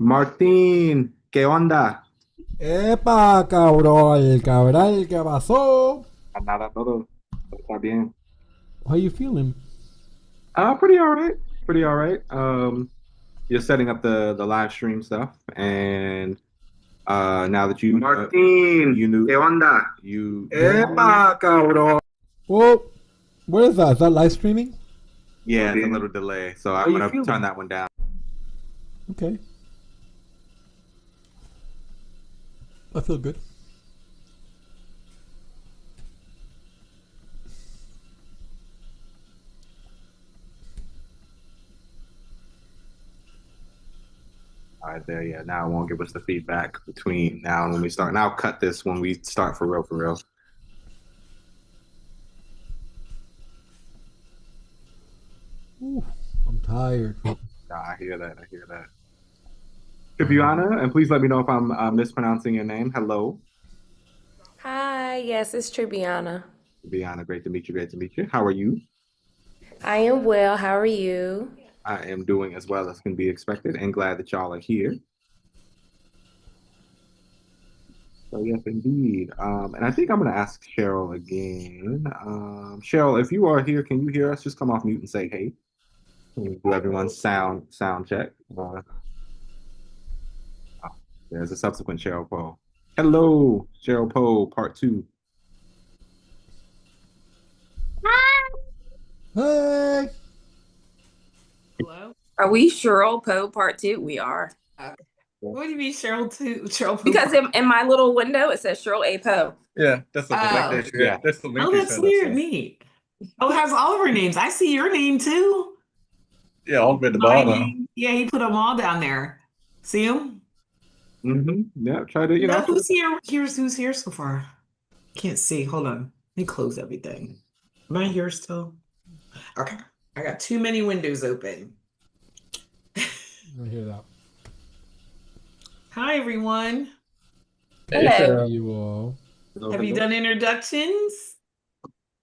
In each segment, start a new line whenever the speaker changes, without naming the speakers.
Martín, ¿qué onda?
Epa, cabrón, cabral, ¿qué pasó?
Nada, todo está bien.
How you feeling?
Pretty all right. Pretty all right. Just setting up the live stream stuff, and now that
Martín,
you knew
¿qué onda?
you
Epa, cabrón. Well, what is that? Is that live streaming?
yeah, it's a little delay, so
How
I'm
you
gonna
feeling?
turn that one down.
Okay, I feel good.
All right, there. Yeah, now it won't give us the feedback between now and when we start. And I'll cut this when we start for real, for real.
Ooh, I'm tired.
I hear that. I hear that. Triviana, and please let me know if I'm mispronouncing your name. Hello,
Hi, yes, it's Tribiana.
Triviana. Great to meet you. Great to meet you. How are you?
I am well. How are you?
I am doing as well as can be expected and glad that y'all are here. So yes, indeed. And I think I'm going to ask Cheryl again. Cheryl, if you are here, can you hear us? Just come off mute and say hey. Can we do everyone's sound check? Oh, there's a subsequent Cheryl Poe. Hello, Cheryl Poe, part two.
Hey,
Hello? Are we Cheryl Poe part two? We are.
What do you mean Cheryl two? Cheryl Poe
Because
part-
in my little window it says Cheryl A. Poe.
Yeah, that's the link
Oh.
they shared.
Yeah.
That's the link
Oh,
they
that's
sent
weird.
us.
Neat. Oh, it has all of our names. I see your name too.
Yeah, all the way at the
My
bottom.
name. Yeah, he put them all down there. See them?
Yeah, try to,
No, who's here? Who's here so far? Can't see. Hold on. Let me close everything. Am I here still? Okay. I got too many windows open.
I hear that.
Hi, everyone.
Hey,
Hello.
Cheryl.
You all.
Have you done introductions?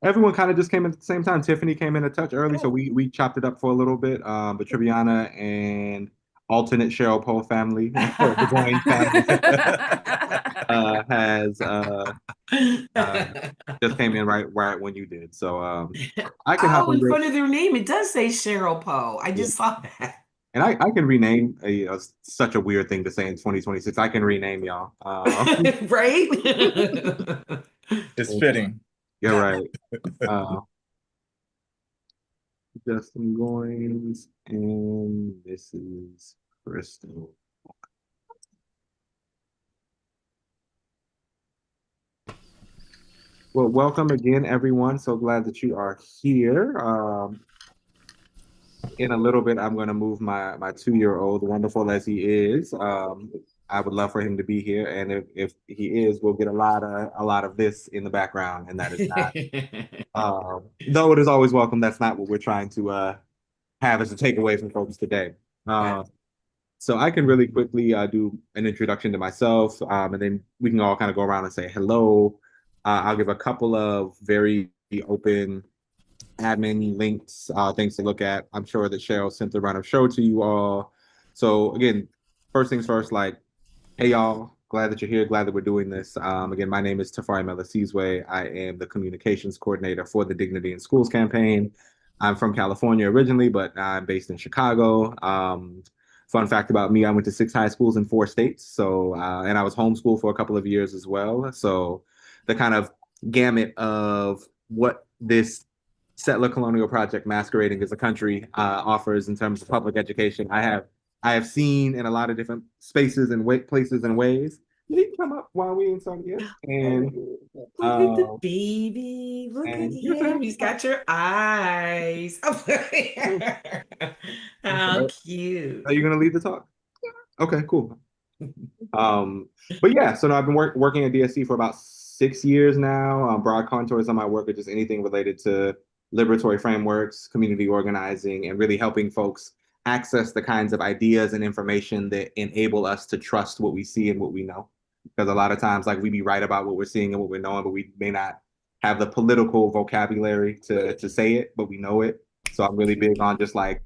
Everyone kind of just came in at the same time. Tiffany came in a touch early, so we chopped it up for a little bit. But Triviana and alternate Cheryl Poe family, the Goins family, has just came in right when you did. So I can hop
Oh,
in
in
real,
front of their name, it does say Cheryl Poe. I
yeah.
just saw that.
And I can rename such a weird thing to say in 2026. I can rename y'all.
Right?
It's fitting.
You're right. Justin Goins, and this is Crystal. Well, welcome again, everyone. So glad that you are here. In a little bit, I'm going to move my 2-year-old, wonderful as he is. I would love for him to be here, and if he is, we'll get a lot of this in the background, and that is not. Though it is always welcome, that's not what we're trying to have as a takeaway from folks today. So I can really quickly do an introduction to myself, and then we can all kind of go around and say hello. I'll give a couple of very open admin links, things to look at. I'm sure that Cheryl sent the run of show to you all. So again, first things first, like, hey y'all, glad that you're here, glad that we're doing this. Again, my name is Tafari Melasizwe. I am the communications coordinator for the Dignity in Schools campaign. I'm from California originally, but I'm based in Chicago. Fun fact about me, I went to 6 high schools in 4 states. So, and I was homeschooled for a couple of years as well. So the kind of gamut of what this settler colonial project masquerading as a country offers in terms of public education, I have seen in a lot of different spaces and places and ways. You can come up while we inside here. And
Look at the baby. Look at him. He's got your eyes. How cute.
Are you gonna lead the talk? Okay, cool. But yeah, so no, I've been working at DSC for about 6 years now. Broad contours on my work are just anything related to liberatory frameworks, community organizing, and really helping folks access the kinds of ideas and information that enable us to trust what we see and what we know. Because a lot of times, like, we be right about what we're seeing and what we're knowing, but we may not have the political vocabulary to say it, but we know it. So I'm really big on just like,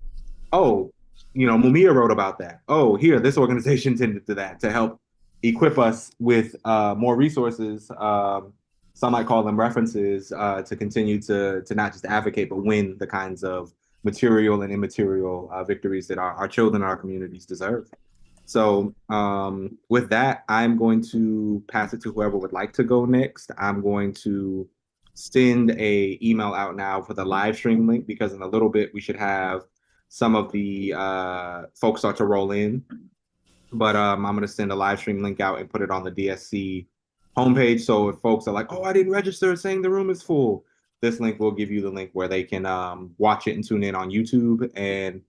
oh, Mumia wrote about that. Oh, here, this organization tended to that to help equip us with more resources. Some might call them references to continue to not just advocate, but win the kinds of material and immaterial victories that our children and our communities deserve. So with that, I'm going to pass it to whoever would like to go next. I'm going to send a email out now for the live stream link because in a little bit we should have some of the folks start to roll in. But I'm going to send a live stream link out and put it on the DSC homepage. So if folks are like, oh, I didn't register saying the room is full, this link will give you the link where they can watch it and tune in on YouTube. And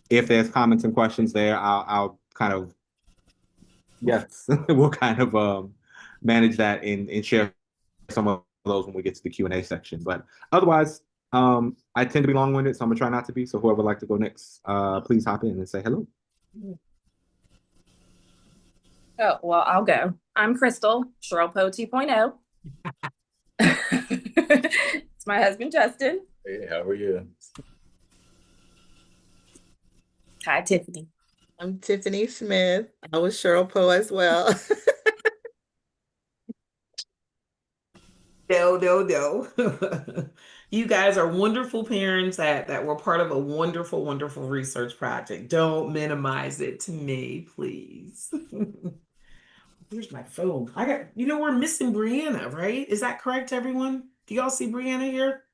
if there's comments and questions there, I'll kind of, yes, we'll kind of manage that and share some of those when we get to the Q&A section. But otherwise, I tend to be long-winded, so I'm gonna try not to be. So whoever would like to go next, please hop in and say hello.
Oh, well, I'll go. I'm Crystal, Cheryl Poe 2.0. It's my husband, Justin.
Hey, how are you?
Hi, Tiffany.
I'm Tiffany Smith. I was Cheryl Poe as well.
No. You guys are wonderful parents that were part of a wonderful, wonderful research project. Don't minimize it to me, please. Where's my phone? we're missing Brianna, right? Is that correct, everyone? Do y'all see Brianna here?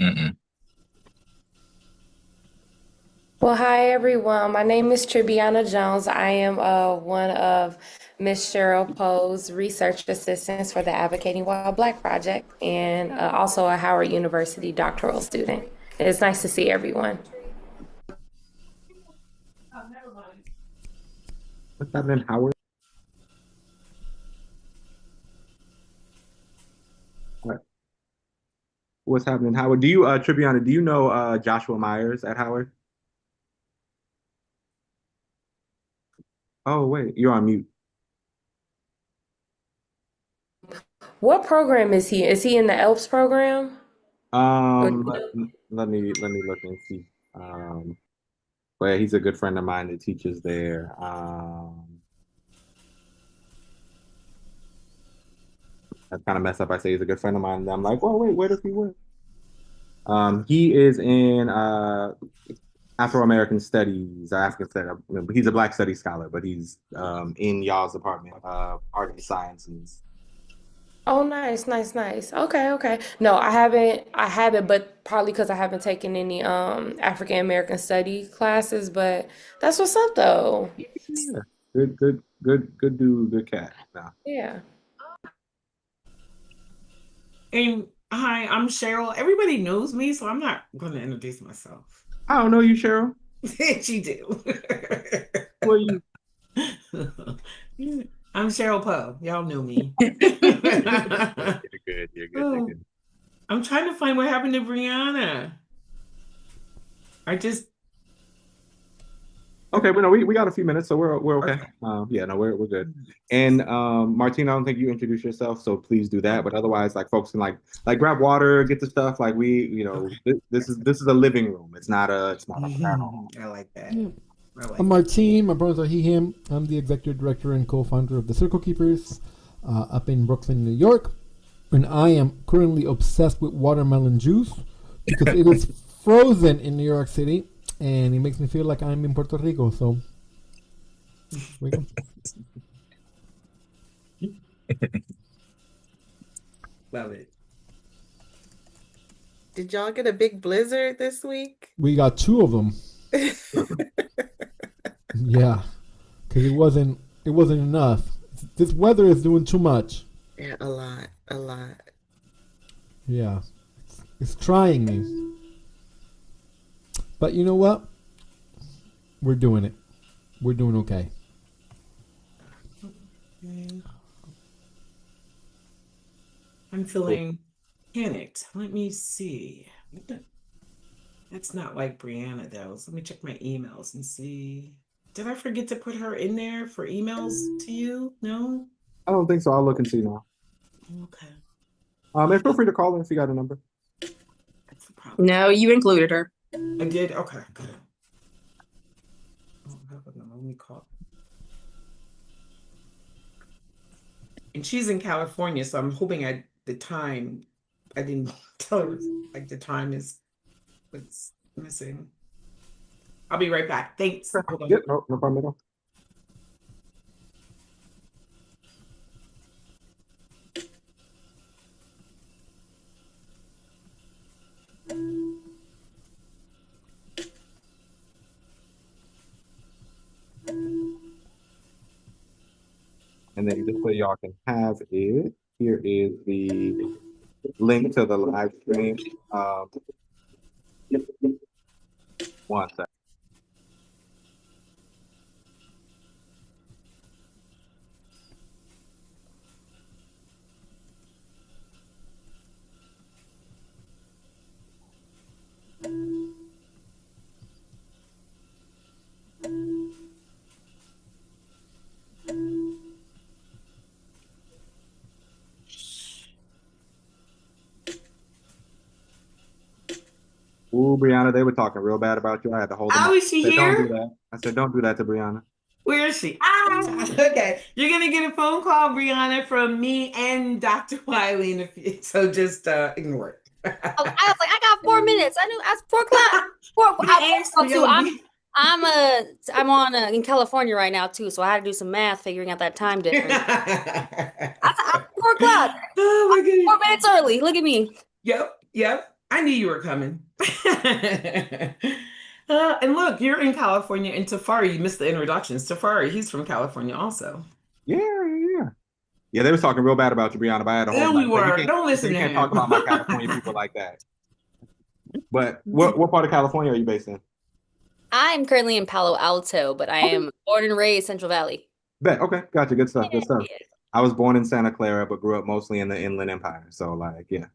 Mm-mm.
Well, hi everyone. My name is Tribiana Jones. I am one of Miss Cheryl Poe's research assistants for the Advocating While Black project and also a Howard University doctoral student. It's nice to see everyone.
What's happening, Howard? What's happening, Howard? Do you, Tribiana, do you know Joshua Myers at Howard? Oh, wait, you're on mute.
What program is he? Is he in the ELPS program?
Let me look and see. But he's a good friend of mine that teaches there. That's kind of messed up. I say he's a good friend of mine, and I'm like, well, wait, where does he work? He is in Afro-American Studies, African Studies. He's a Black Studies scholar, but he's in y'all's department of Art and Sciences.
Oh, nice. Okay. No, I haven't, but probably because I haven't taken any African American study classes, but that's what's up though.
Yeah, good dude, good cat. No.
Yeah.
And hi, I'm Cheryl. Everybody knows me, so I'm not going to introduce myself.
I don't know you, Cheryl.
She do.
Who are you?
I'm Cheryl Poe. Y'all know me.
You're good.
I'm trying to find what happened to Brianna.
Okay, but no, we got a few minutes, so we're okay. We're good. And Martina, I don't think you introduced yourself, so please do that. But otherwise, like folks can like grab water, get the stuff. Like this is a living room. It's not a panel.
I like that.
Yeah. I'm Martine. My pronouns are he, him. I'm the executive director and co-founder of the Circle Keepers up in Brooklyn, New York. And I am currently obsessed with watermelon juice because it is frozen in New York City and it makes me feel like I'm in Puerto Rico. So, there we go.
Love it.
Did y'all get a big blizzard this week?
We got 2 of them. Yeah, because it wasn't enough. This weather is doing too much.
Yeah, a lot.
Yeah, it's trying me. But you know what? We're doing it. We're doing okay.
I'm feeling panicked. Let me see. That's not like Brianna though. So let me check my emails and see. Did I forget to put her in there for emails to you? No?
I don't think so. I'll look and see now.
Okay.
And feel free to call her if you got a number.
That's the problem.
No, you included her.
I did? Okay, good. let me call. And she's in California, so I'm hoping I didn't tell her like the time is what's missing. I'll be right back. Thanks. Hold on.
Yep, no problem at all. And then just so y'all can have it, here is the link to the live stream. One second. Ooh, Brianna, they were talking real bad about you. I had to hold them
Oh,
up.
is she
I said, don't
here?
do that. I said, don't do that to Brianna.
Where is she? Ah, okay. You're gonna get a phone call, Brianna, from me and Dr. Wiley in a few, so just ignore it.
I was like, I got 4 minutes. I knew I was 4 o'clock. I'm on in California right now too, so I had to do some math figuring out that time difference. I'm 4 o'clock.
Oh my goodness.
4 minutes early. Look at me.
Yep. I knew you were coming. And look, you're in California, and Tafari, you missed the introductions. Tafari, he's from California also.
Yeah. Yeah, they was talking real bad about you, Brianna, but I had to hold
Yeah,
them
we
up.
were.
You
Don't listen to
can't
him.
talk about my California people like that. But what part of California are you based in?
I'm currently in Palo Alto, but I am born and raised Central Valley.
Bet. Okay, gotcha. Good stuff.
Yeah.
I was born in Santa Clara, but grew up mostly in the Inland Empire. So like, yeah.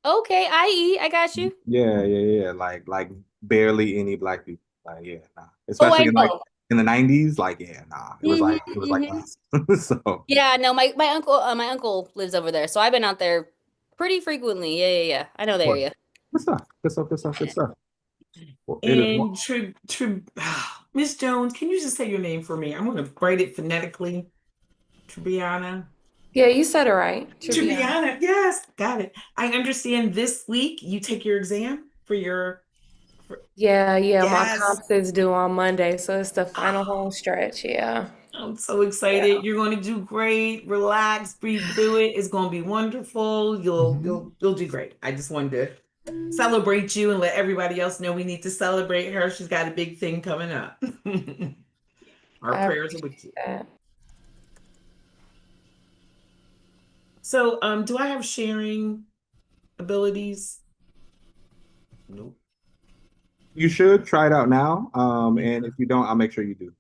Okay, I got you.
Yeah. Like barely any black people. Like, yeah, nah.
I
Especially
know.
in the 90s, like, yeah, nah. It was like us. So
Yeah, no, my uncle lives over there, so I've been out there pretty frequently. Yeah. I know the area.
good stuff. Well, it is
And Miss Jones, can you just say your name for me? I'm going to write it phonetically. Tribiana.
Yeah, you said it right.
Tribiana, yes, got it. I understand this week you take your exam for your.
Yeah, my
Yes.
comps is due on Monday, so it's the final home stretch. Yeah.
I'm so excited. You're going to do great. Relax, breathe through it. It's going to be wonderful. You'll do great. I just wanted to celebrate you and let everybody else know we need to celebrate her. She's got a big thing coming up. Our
I
prayers are with you.
that.
So, do I have sharing abilities? Nope.
You should try it out now. And if you don't, I'll make sure you do.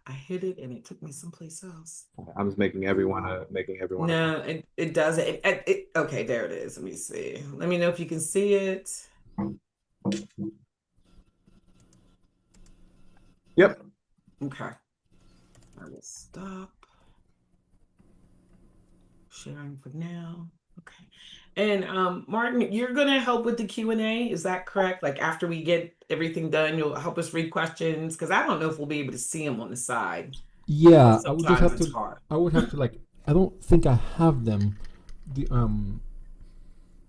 I hit it and it took me someplace else.
I'm just making everyone.
No, it doesn't. Okay, there it is. Let me see. Let me know if you can see it.
Yep.
Okay. I will stop sharing for now. Okay. And Martin, you're gonna help with the Q&A, is that correct? Like after we get everything done, you'll help us read questions because I don't know if we'll be able to see them on the side.
Yeah, I would just
Sometimes
have
it's
to.
hard.
I would have to like. I don't think I have them. The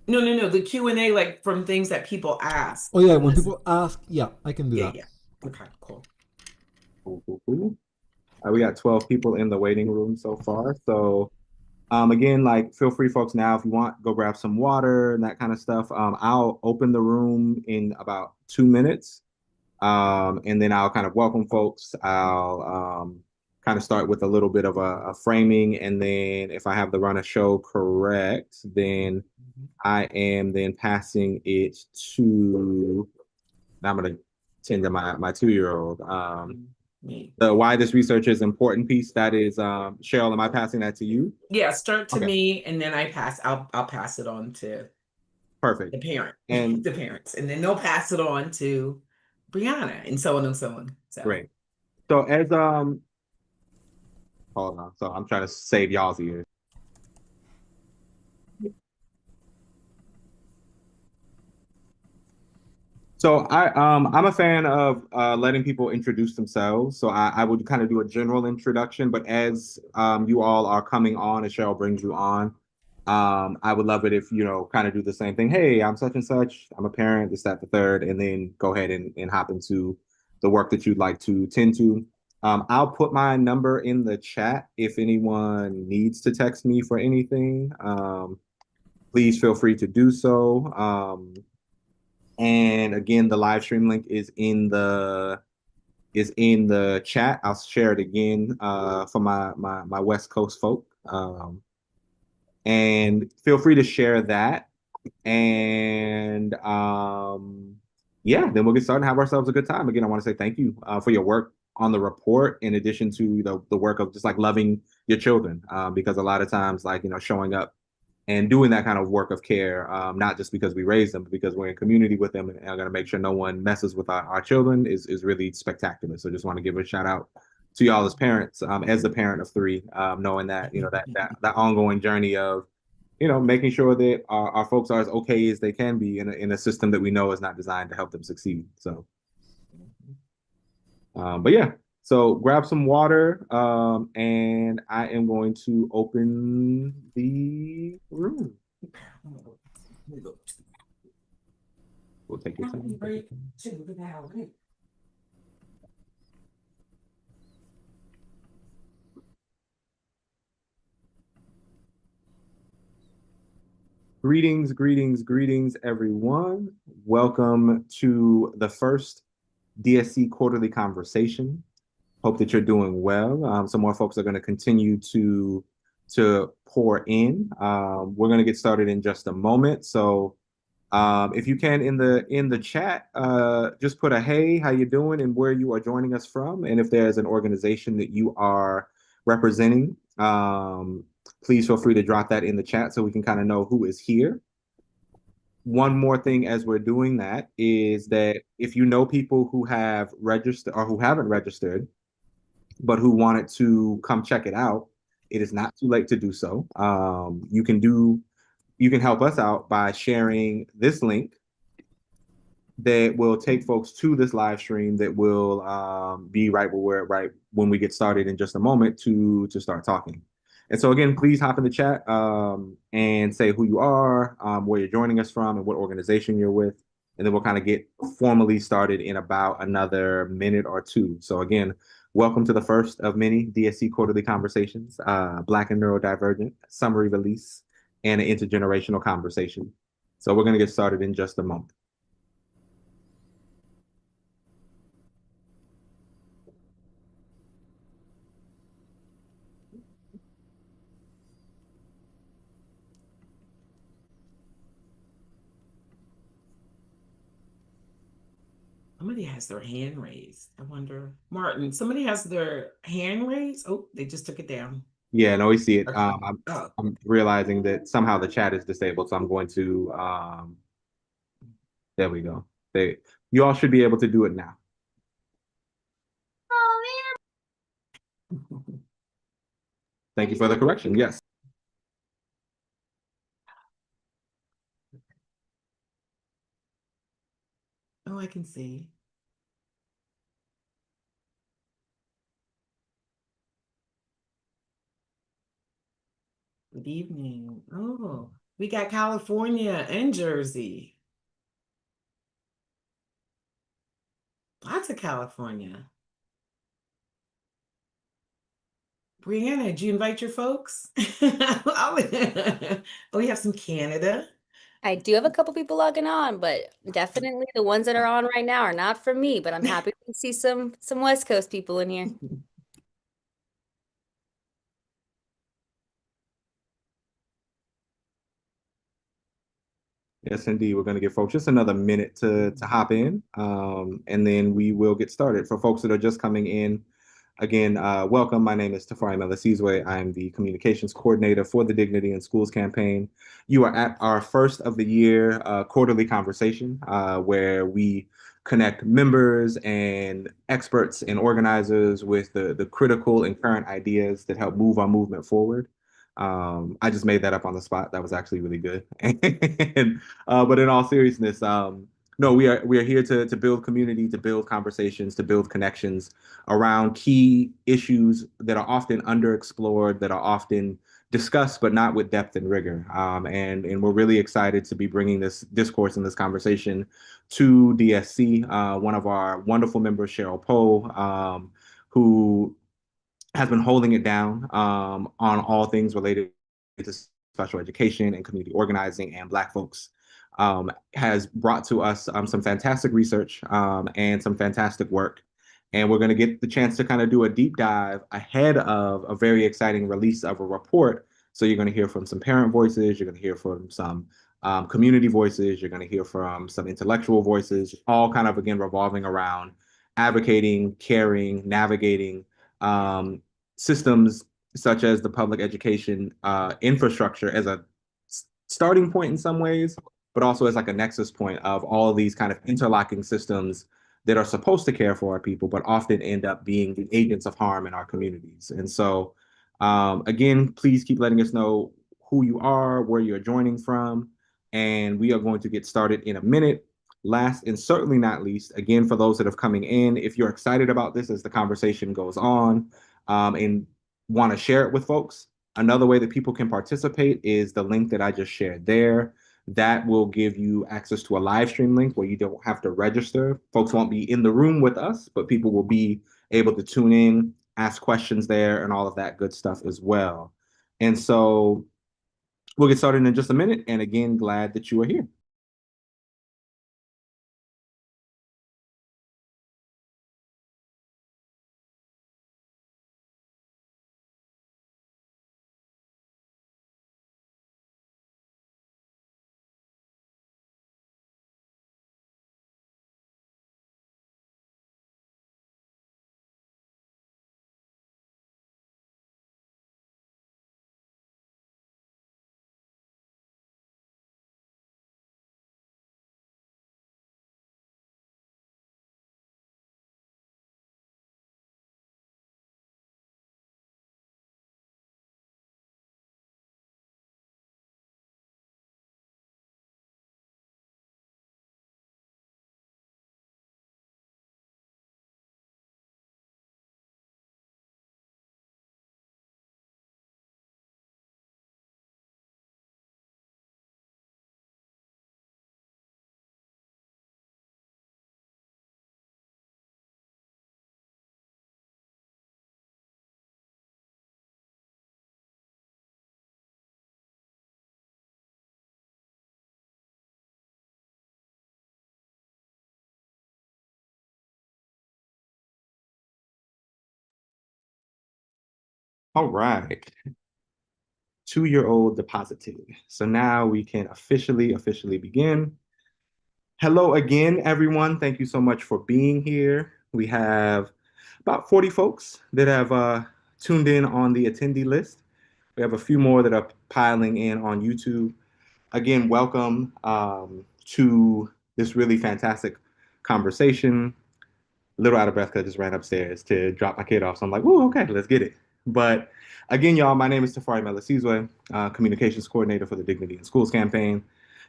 No. The Q&A, like from things that people ask.
Oh yeah, when people ask, yeah, I can do that.
Yeah. Okay, cool.
Cool. We got 12 people in the waiting room so far. So again, like feel free folks now if you want, go grab some water and that kind of stuff. I'll open the room in about 2 minutes. And then I'll kind of welcome folks. I'll kind of start with a little bit of a framing, and then if I have the run of show correct, then I am then passing it to. I'm gonna tend to my 2-year-old. The why this research is important piece. That is, Cheryl. Am I passing that to you?
Yeah, start to
Okay.
me, and then I'll pass it on to
Perfect.
the parent
And
the parents, and then they'll pass it on to Brianna, and so on and so on. So.
great. So as hold on. So I'm trying to save y'all's ears. So I'm a fan of letting people introduce themselves. So I would kind of do a general introduction, but as you all are coming on, as Cheryl brings you on, I would love it if kind of do the same thing. Hey, I'm such and such. I'm a parent. This, that, the third, and then go ahead and hop into the work that you'd like to tend to. I'll put my number in the chat if anyone needs to text me for anything. Please feel free to do so. And again, the live stream link is in the chat. I'll share it again for my West Coast folk. And feel free to share that. And yeah, then we'll get started and have ourselves a good time. Again, I want to say thank you for your work on the report, in addition to the work of just like loving your children, because a lot of times, like, showing up and doing that kind of work of care, not just because we raise them, but because we're in community with them and are going to make sure no one messes with our children is really spectacular. So just want to give a shout out to y'all as parents, as the parent of three, knowing that, that ongoing journey of, making sure that our folks are as okay as they can be in a system that we know is not designed to help them succeed. So, but yeah, so grab some water, and I am going to open the room. We'll take your time. Greetings, greetings, greetings, everyone. Welcome to the first DSC quarterly conversation. Hope that you're doing well. Some more folks are going to continue to pour in. We're going to get started in just a moment. So if you can, in the chat, just put a hey, how you doing, and where you are joining us from, and if there's an organization that you are representing, please feel free to drop that in the chat so we can kind of know who is here. One more thing as we're doing that is that if you know people who have registered or who haven't registered, but who wanted to come check it out, it is not too late to do so. You can help us out by sharing this link that will take folks to this live stream that will be right when we get started in just a moment to start talking. And so again, please hop in the chat and say who you are, where you're joining us from, and what organization you're with. And then we'll kind of get formally started in about another minute or two. So again, welcome to the first of many DSC quarterly conversations, Black and Neurodivergent, summary release, and an intergenerational conversation. So we're going to get started in just a moment.
Somebody has their hand raised. I wonder, Martin, somebody has their hand raised. Oh, they just took it down.
Yeah, no, we see it. I'm realizing that somehow the chat is disabled, so I'm going to, there we go. You all should be able to do it now. Thank you for the correction. Yes.
Oh, I can see. Good evening. Oh, we got California and Jersey. Lots of California. Brianna, did you invite your folks? Oh, we have some Canada.
I do have a couple people logging on, but definitely the ones that are on right now are not from me, but I'm happy to see some West Coast people in here.
Yes, indeed. We're going to give folks just another minute to hop in, and then we will get started. For folks that are just coming in, again, welcome. My name is Tafari Melisizwe. I'm the communications coordinator for the Dignity in Schools campaign. You are at our first of the year quarterly conversation, where we connect members and experts and organizers with the critical and current ideas that help move our movement forward. I just made that up on the spot. That was actually really good. But in all seriousness, No, we are here to build community, to build conversations, to build connections around key issues that are often underexplored, that are often discussed, but not with depth and rigor. And we're really excited to be bringing this discourse and this conversation to DSC. One of our wonderful members, Cheryl Poe, who has been holding it down on all things related to special education and community organizing and Black folks, has brought to us some fantastic research and some fantastic work. And we're going to get the chance to kind of do a deep dive ahead of a very exciting release of a report. So you're going to hear from some parent voices, you're going to hear from some community voices, you're going to hear from some intellectual voices, all kind of, again, revolving around advocating, caring, navigating systems such as the public education infrastructure as a starting point in some ways, but also as like a nexus point of all of these kind of interlocking systems that are supposed to care for our people, but often end up being the agents of harm in our communities. And so, again, please keep letting us know who you are, where you're joining from, and we are going to get started in a minute. Last and certainly not least, again, for those that are coming in, if you're excited about this as the conversation goes on, and want to share it with folks, another way that people can participate is the link that I just shared there. That will give you access to a live stream link where you don't have to register. Folks won't be in the room with us, but people will be able to tune in, ask questions there, and all of that good stuff as well. And so we'll get started in just a minute. And again, glad that you are here. All right. 2-year-old deposited. So now we can officially begin. Hello again, everyone. Thank you so much for being here. We have about 40 folks that have tuned in on the attendee list. We have a few more that are piling in on YouTube. Again, welcome to this really fantastic conversation. A little out of breath because I just ran upstairs to drop my kid off. So I'm like, "Ooh, okay, let's get it." But again, y'all, my name is Tafari Melisizwe, Communications Coordinator for the Dignity in Schools campaign.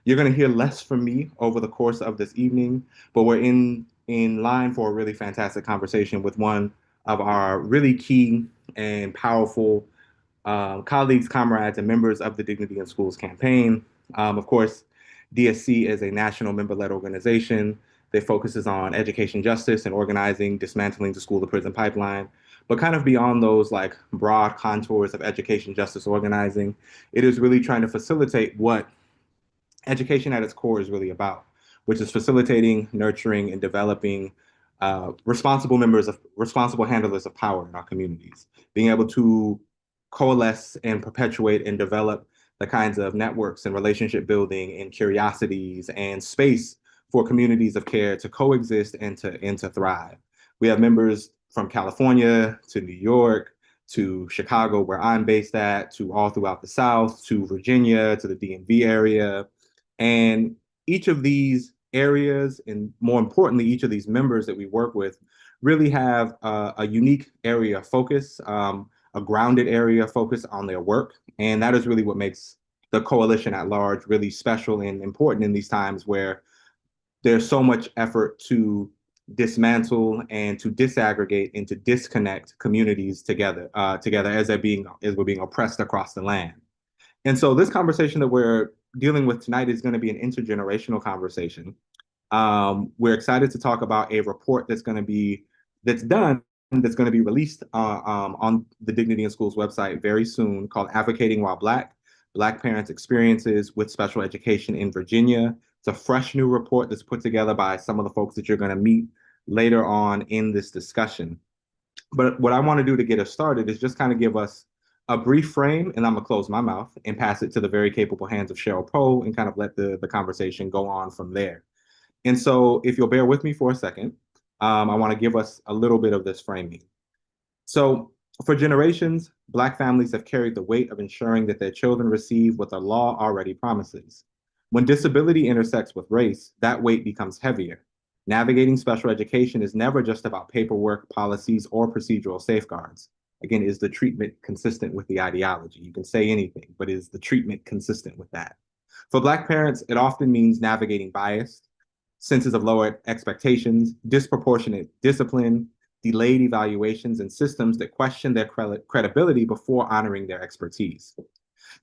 You're going to hear less from me over the course of this evening, but we're in line for a really fantastic conversation with one of our really key and powerful colleagues, comrades, and members of the Dignity in Schools campaign. Of course, DSC is a national member-led organization that focuses on education justice and organizing, dismantling the school to prison pipeline. But kind of beyond those like broad contours of education justice organizing, it is really trying to facilitate what education at its core is really about, which is facilitating, nurturing, and developing responsible handlers of power in our communities, being able to coalesce and perpetuate and develop the kinds of networks and relationship building and curiosities and space for communities of care to coexist and to thrive. We have members from California to New York to Chicago, where I'm based at, to all throughout the South, to Virginia, to the DMV area. And each of these areas, and more importantly, each of these members that we work with, really have a unique area of focus, a grounded area of focus on their work. And that is really what makes the coalition at large really special and important in these times where there's so much effort to dismantle and to disaggregate and to disconnect communities together, as we're being oppressed across the land. And so this conversation that we're dealing with tonight is going to be an intergenerational conversation. We're excited to talk about a report that's going to be released on the Dignity in Schools website very soon, called Advocating While Black Parents' Experiences with Special Education in Virginia. It's a fresh new report that's put together by some of the folks that you're going to meet later on in this discussion. But what I want to do to get us started is just kind of give us a brief frame, and I'm going to close my mouth and pass it to the very capable hands of Cheryl Poe and kind of let the conversation go on from there. And so if you'll bear with me for a second, I want to give us a little bit of this framing. So for generations, Black families have carried the weight of ensuring that their children receive what the law already promises. When disability intersects with race, that weight becomes heavier. Navigating special education is never just about paperwork, policies, or procedural safeguards. Again, is the treatment consistent with the ideology? You can say anything, but is the treatment consistent with that? For Black parents, it often means navigating bias, senses of lower expectations, disproportionate discipline, delayed evaluations, and systems that question their credibility before honoring their expertise.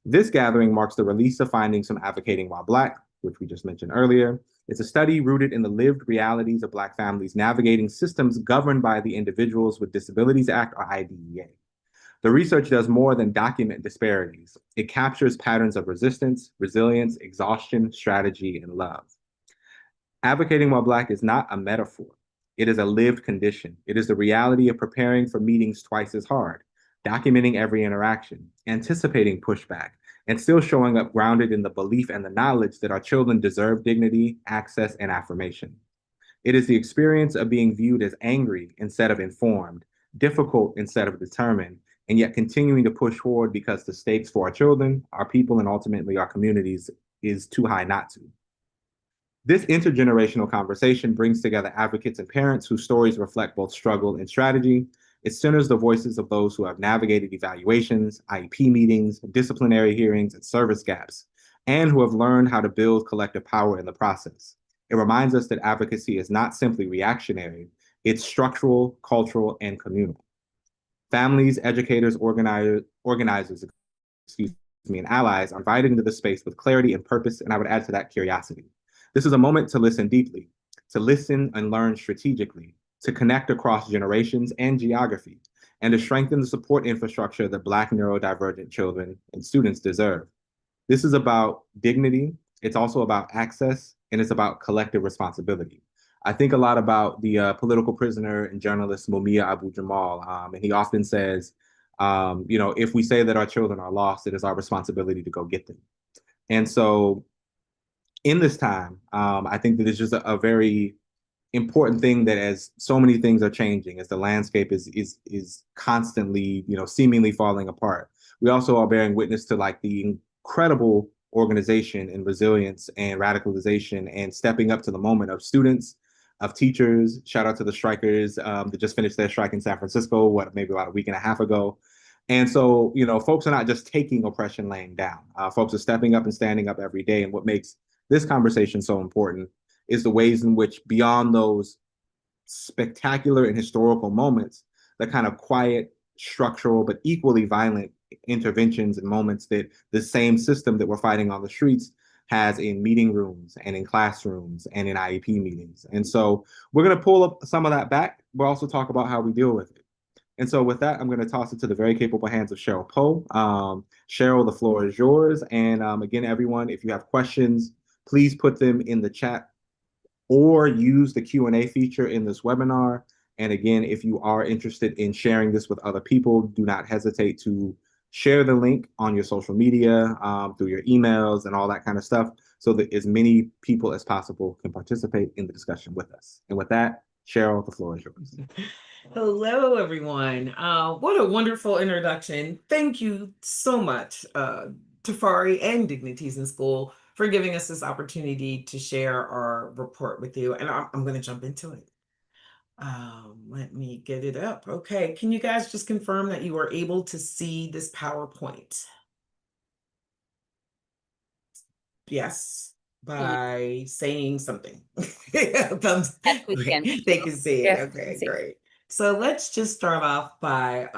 This gathering marks the release of findings from Advocating While Black, which we just mentioned earlier. It's a study rooted in the lived realities of Black families navigating systems governed by the Individuals with Disabilities Act, or IDEA. The research does more than document disparities. It captures patterns of resistance, resilience, exhaustion, strategy, and love. Advocating While Black is not a metaphor. It is a lived condition. It is the reality of preparing for meetings twice as hard, documenting every interaction, anticipating pushback, and still showing up grounded in the belief and the knowledge that our children deserve dignity, access, and affirmation. It is the experience of being viewed as angry instead of informed, difficult instead of determined, and yet continuing to push forward because the stakes for our children, our people, and ultimately our communities is too high not to. This intergenerational conversation brings together advocates and parents whose stories reflect both struggle and strategy. It centers the voices of those who have navigated evaluations, IEP meetings, disciplinary hearings, and service gaps, and who have learned how to build collective power in the process. It reminds us that advocacy is not simply reactionary, it's structural, cultural, and communal. Families, educators, organizers, and allies are invited into the space with clarity and purpose, and I would add to that curiosity. This is a moment to listen deeply, to listen and learn strategically, to connect across generations and geography, and to strengthen the support infrastructure that Black neurodivergent children and students deserve. This is about dignity, it's also about access, and it's about collective responsibility. I think a lot about the political prisoner and journalist Mumia Abu-Jamal, and he often says, if we say that our children are lost, it is our responsibility to go get them. And so in this time, I think that it's just a very important thing that as so many things are changing, as the landscape is constantly, seemingly falling apart, we also are bearing witness to like the incredible organization and resilience and radicalization and stepping up to the moment of students, of teachers. Shout out to the strikers that just finished their strike in San Francisco, maybe about a week and a half ago. And so, folks are not just taking oppression laying down. Folks are stepping up and standing up every day. And what makes this conversation so important is the ways in which, beyond those spectacular and historical moments, the kind of quiet, structural, but equally violent interventions and moments that the same system that we're fighting on the streets has in meeting rooms and in classrooms and in IEP meetings. And so we're going to pull up some of that back, but also talk about how we deal with it. And so with that, I'm going to toss it to the very capable hands of Cheryl Poe. Cheryl, the floor is yours. And again, everyone, if you have questions, please put them in the chat or use the Q&A feature in this webinar. And again, if you are interested in sharing this with other people, do not hesitate to share the link on your social media, through your emails and all that kind of stuff, so that as many people as possible can participate in the discussion with us. And with that, Cheryl, the floor is yours.
Hello, everyone. What a wonderful introduction. Thank you so much, Tafari and Dignities in School, for giving us this opportunity to share our report with you. And I'm going to jump into it. Let me get it up. Okay, can you guys just confirm that you are able to see this PowerPoint? Yes, by saying something? Thumbs,
Yes, we can.
they can see it.
Yes,
Okay,
see.
great. So let's just start off by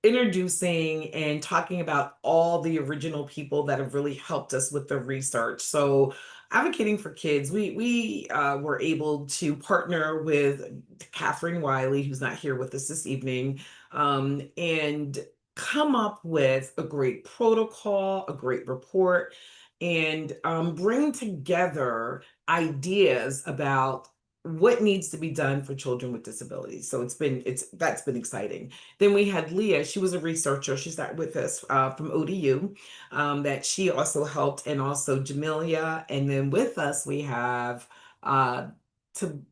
introducing and talking about all the original people that have really helped us with the research. So advocating for kids, we were able to partner with Catherine Wiley, who's not here with us this evening, and come up with a great protocol, a great report, and bring together ideas about what needs to be done for children with disabilities. So that's been exciting. Then we had Leah. She was a researcher. She's not with us from ODU. That she also helped, and also Jamelia. And then with us we have to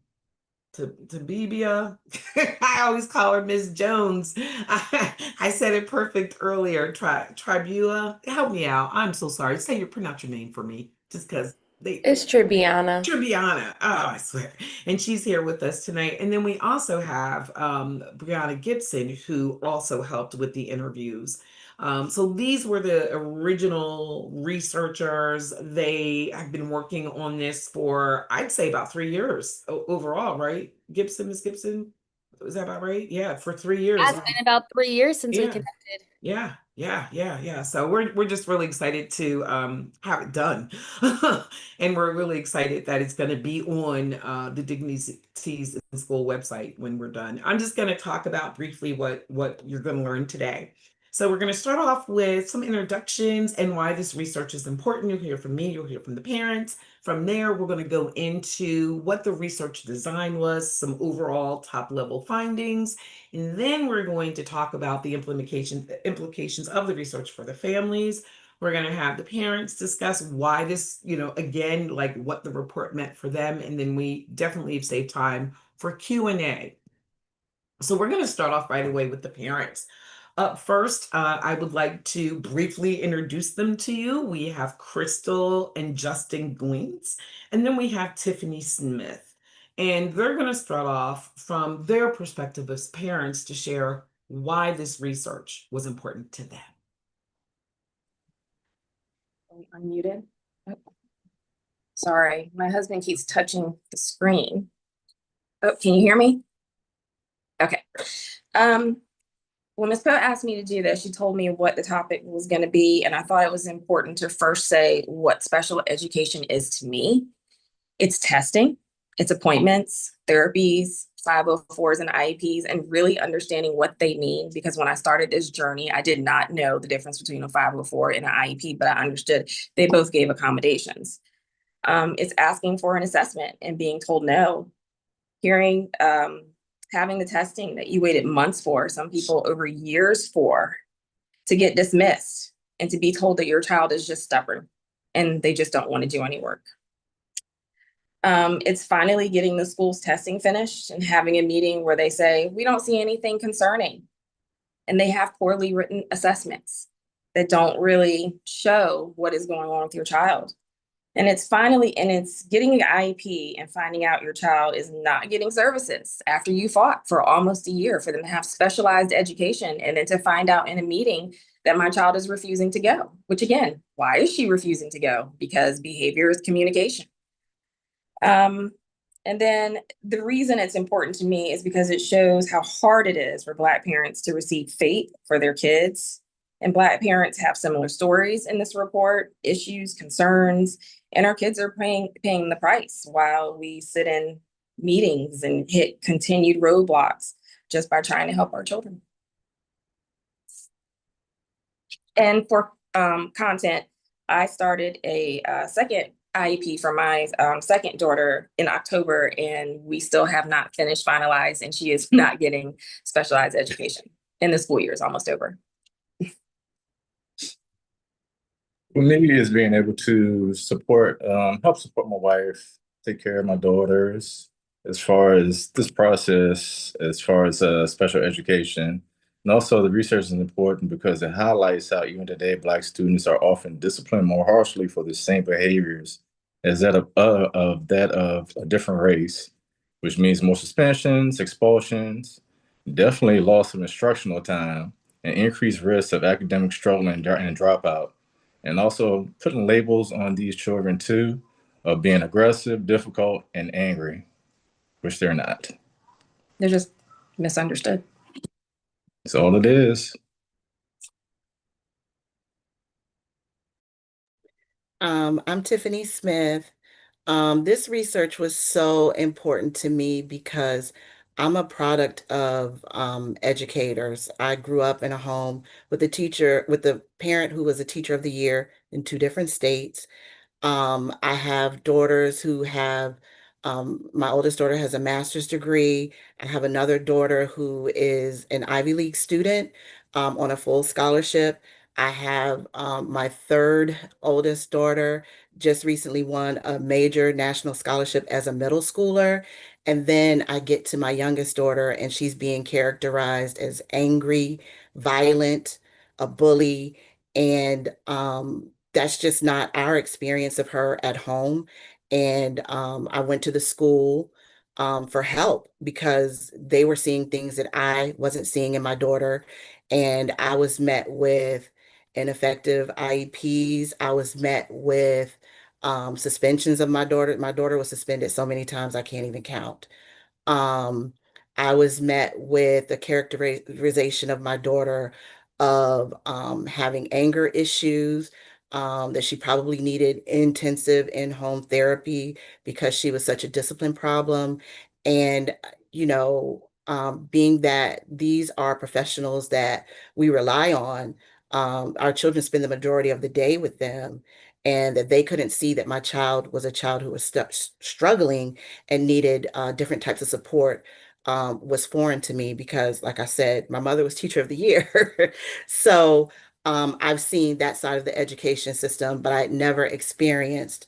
Bibia. I always call her Miss Jones. I said it perfect earlier. Tribula, help me out. I'm so sorry. Pronounce your name for me, just because they.
It's Tribiana.
Tribiana. Oh, I swear. And she's here with us tonight. And then we also have Brianna Gibson, who also helped with the interviews. So these were the original researchers. They have been working on this for, I'd say, about 3 years overall, right? Miss Gibson? Is that about right? Yeah, for 3 years.
It's been about 3 years since we
Yeah.
connected.
Yeah. So we're just really excited to have it done. And we're really excited that it's going to be on the Dignities in School website when we're done. I'm just going to talk about briefly what you're going to learn today. So we're going to start off with some introductions and why this research is important. You'll hear from me, you'll hear from the parents. From there, we're going to go into what the research design was, some overall top level findings, and then we're going to talk about the implications of the research for the families. We're going to have the parents discuss why this, again, like what the report meant for them. And then we definitely have saved time for Q&A. So we're going to start off right away with the parents. Up first, I would like to briefly introduce them to you. We have Crystal and Justin Gleentz, and then we have Tiffany Smith. And they're going to start off from their perspective as parents to share why this research was important to them.
Are we unmuted? Oh. Sorry, my husband keeps touching the screen. Oh, can you hear me? Okay. When Ms. Poe asked me to do this, she told me what the topic was going to be, and I thought it was important to first say what special education is to me. It's testing, it's appointments, therapies, 504s and IEPs, and really understanding what they mean. Because when I started this journey, I did not know the difference between a 504 and an IEP, but I understood they both gave accommodations. It's asking for an assessment and being told no, hearing, having the testing that you waited months for, some people over years for, to get dismissed and to be told that your child is just stubborn and they just don't want to do any work. It's finally getting the school's testing finished and having a meeting where they say, we don't see anything concerning. And they have poorly written assessments that don't really show what is going on with your child. And it's getting an IEP and finding out your child is not getting services after you fought for almost a year for them to have specialized education, and then to find out in a meeting that my child is refusing to go, which again, why is she refusing to go? Because behavior is communication. And then the reason it's important to me is because it shows how hard it is for Black parents to receive FAPE for their kids. And Black parents have similar stories in this report, issues, concerns, and our kids are paying the price while we sit in meetings and hit continued roadblocks just by trying to help our children. And for content, I started a second IEP for my second daughter in October, and we still have not finished finalized, and she is not getting specialized education. And the school year is almost over.
For me, is being able to help support my wife, take care of my daughters, as far as this process, as far as special education. And also the research is important because it highlights how even today, Black students are often disciplined more harshly for the same behaviors as that of a different race, which means more suspensions, expulsions, definitely loss of instructional time, and increased risk of academic struggle and dropout. And also putting labels on these children too of being aggressive, difficult, and angry, which they're not.
They're just misunderstood.
That's all it is.
I'm Tiffany Smith. This research was so important to me because I'm a product of educators. I grew up in a home with a teacher, with a parent who was a teacher of the year in 2 different states. I have daughters who have, my oldest daughter has a master's degree. I have another daughter who is an Ivy League student on a full scholarship. I have my third oldest daughter just recently won a major national scholarship as a middle schooler. And then I get to my youngest daughter, and she's being characterized as angry, violent, a bully. And that's just not our experience of her at home. And I went to the school for help because they were seeing things that I wasn't seeing in my daughter. And I was met with ineffective IEPs. I was met with suspensions of my daughter. My daughter was suspended so many times I can't even count. Um, I was met with a characterization of my daughter of having anger issues, that she probably needed intensive in-home therapy because she was such a discipline problem. And, being that these are professionals that we rely on, our children spend the majority of the day with them, and that they couldn't see that my child was a child who was struggling and needed different types of support was foreign to me because, like I said, my mother was teacher of the year. So I've seen that side of the education system, but I had never experienced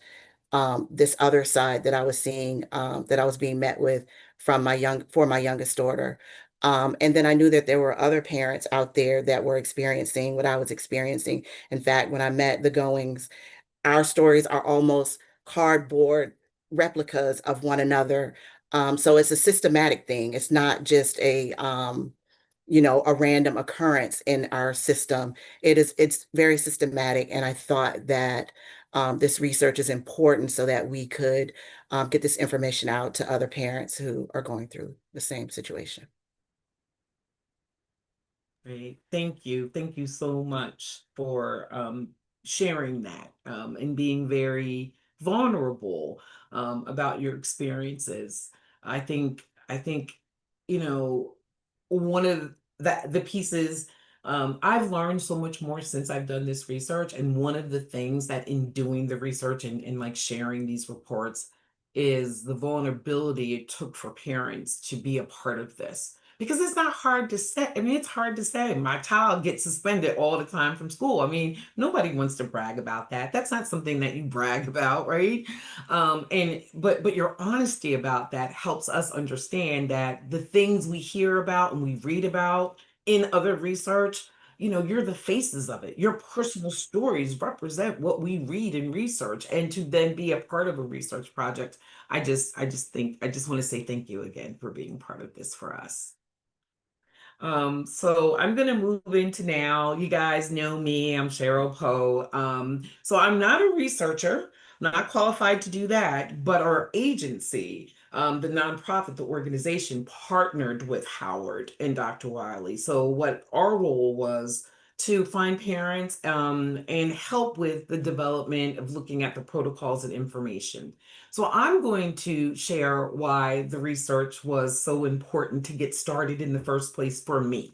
this other side that I was seeing, that I was being met with for my youngest daughter. And then I knew that there were other parents out there that were experiencing what I was experiencing. In fact, when I met the Goings, our stories are almost cardboard replicas of one another. So it's a systematic thing. It's not just a random occurrence in our system. It's very systematic. And I thought that this research is important so that we could get this information out to other parents who are going through the same situation.
Great. Thank you. Thank you so much for sharing that and being very vulnerable about your experiences. I think, you know, one of the pieces I've learned so much more since I've done this research. And one of the things that in doing the research and like sharing these reports is the vulnerability it took for parents to be a part of this, because it's not hard to say. I mean, it's hard to say my child gets suspended all the time from school. I mean, nobody wants to brag about that. That's not something that you brag about, right? But your honesty about that helps us understand that the things we hear about and we read about in other research, you're the faces of it. Your personal stories represent what we read and research. And to then be a part of a research project, I just want to say thank you again for being part of this for us. So I'm gonna move into now. You guys know me, I'm Cheryl Poe. So I'm not a researcher, not qualified to do that, but our agency, the nonprofit, the organization partnered with Howard and Dr. Wiley. So what our role was to find parents and help with the development of looking at the protocols and information. So I'm going to share why the research was so important to get started in the first place for me.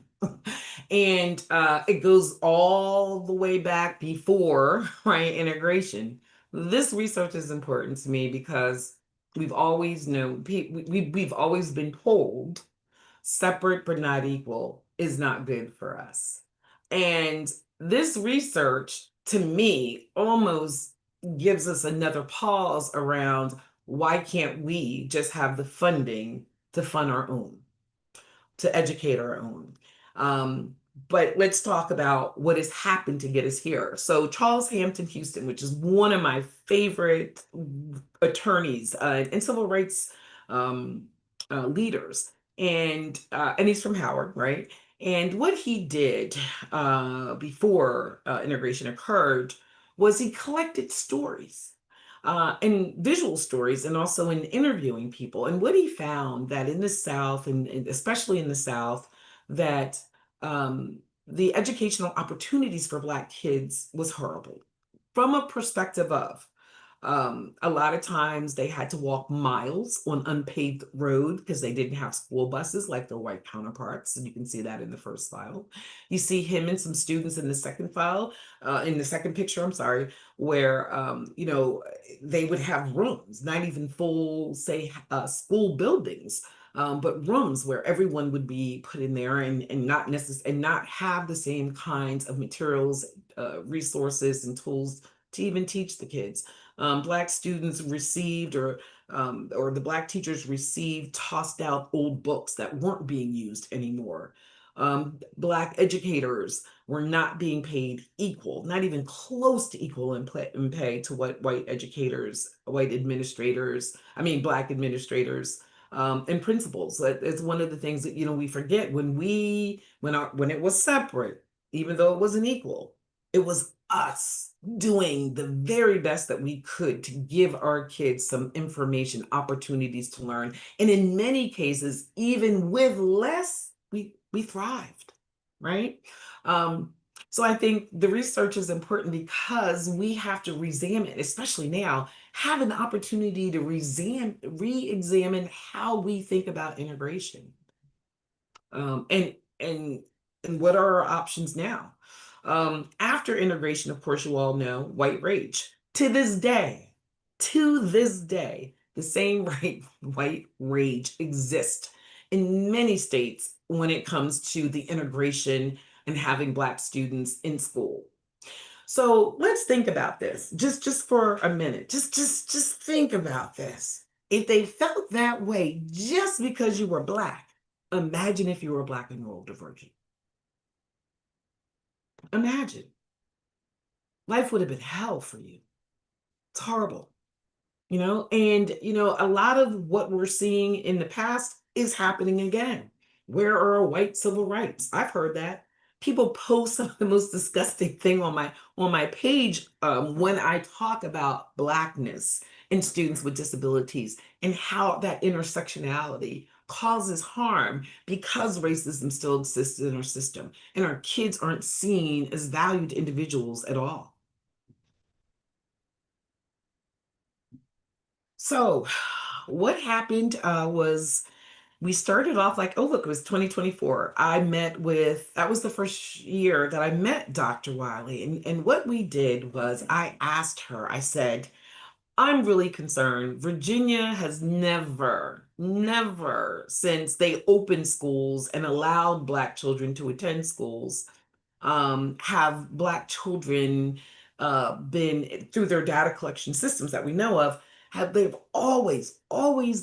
And it goes all the way back before, right, integration. This research is important to me because we've always known, we've always been told separate but not equal is not good for us. And this research, to me, almost gives us another pause around why can't we just have the funding to fund our own, to educate our own. But let's talk about what has happened to get us here. So Charles Hampton Houston, which is one of my favorite attorneys and civil rights leaders, and he's from Howard, right? And what he did before integration occurred was he collected stories in visual stories and also in interviewing people. And what he found that in the South, and especially in the South, that the educational opportunities for Black kids was horrible from a perspective of a lot of times they had to walk miles on unpaved road because they didn't have school buses like their white counterparts. And you can see that in the first file. You see him and some students in the second file, in the second picture, I'm sorry, where, they would have rooms, not even full, say, school buildings. But rooms where everyone would be put in there and not and not have the same kinds of materials, resources, and tools to even teach the kids. Black students received, or the Black teachers received tossed out old books that weren't being used anymore. Black educators were not being paid equal, not even close to equal in pay to what white administrators, Black administrators, and principals. It's one of the things that we forget when it was separate, even though it wasn't equal. It was us doing the very best that we could to give our kids some information, opportunities to learn. And in many cases, even with less, we thrived, right? So I think the research is important because we have to re-examine, especially now, have an opportunity to re-examine how we think about integration. And what are our options now? After integration, of course, you all know white rage. To this day, the same white rage exists in many states when it comes to the integration and having Black students in school. So let's think about this just for a minute. Just think about this. If they felt that way just because you were Black, imagine if you were Black and neurodivergent. Imagine. Life would have been hell for you. It's horrible. And a lot of what we're seeing in the past is happening again. Where are our white civil rights? I've heard that. People post some of the most disgusting thing on my page when I talk about Blackness and students with disabilities and how that intersectionality causes harm because racism still exists in our system and our kids aren't seen as valued individuals at all. So what happened was we started off like, oh, look, it was 2024. That was the first year that I met Dr. Wiley. And what we did was I asked her, I said, I'm really concerned. Virginia has never, since they opened schools and allowed Black children to attend schools, have Black children been through their data collection systems that we know of, they've always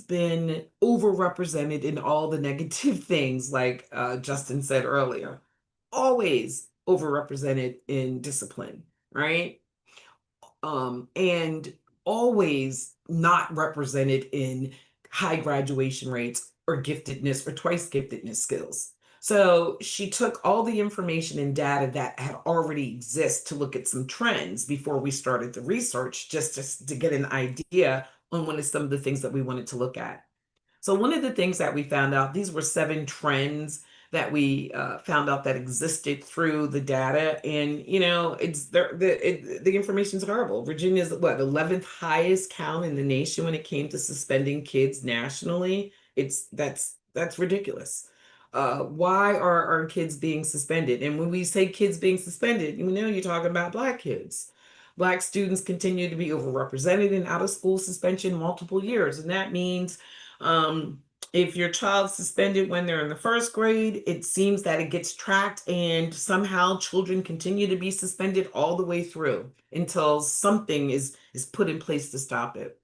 been overrepresented in all the negative things, like Justin said earlier, always overrepresented in discipline, right? And always not represented in high graduation rates or giftedness or twice giftedness skills. So she took all the information and data that had already exist to look at some trends before we started the research, just to get an idea on one of some of the things that we wanted to look at. So one of the things that we found out, these were 7 trends that we found out that existed through the data, and it's the information is horrible. Virginia's what, 11th highest count in the nation when it came to suspending kids nationally. That's ridiculous. Why are our kids being suspended? And when we say kids being suspended, you're talking about Black kids. Black students continue to be overrepresented in out of school suspension multiple years, and that means if your child's suspended when they're in the first grade, it seems that it gets tracked and somehow children continue to be suspended all the way through until something is put in place to stop it.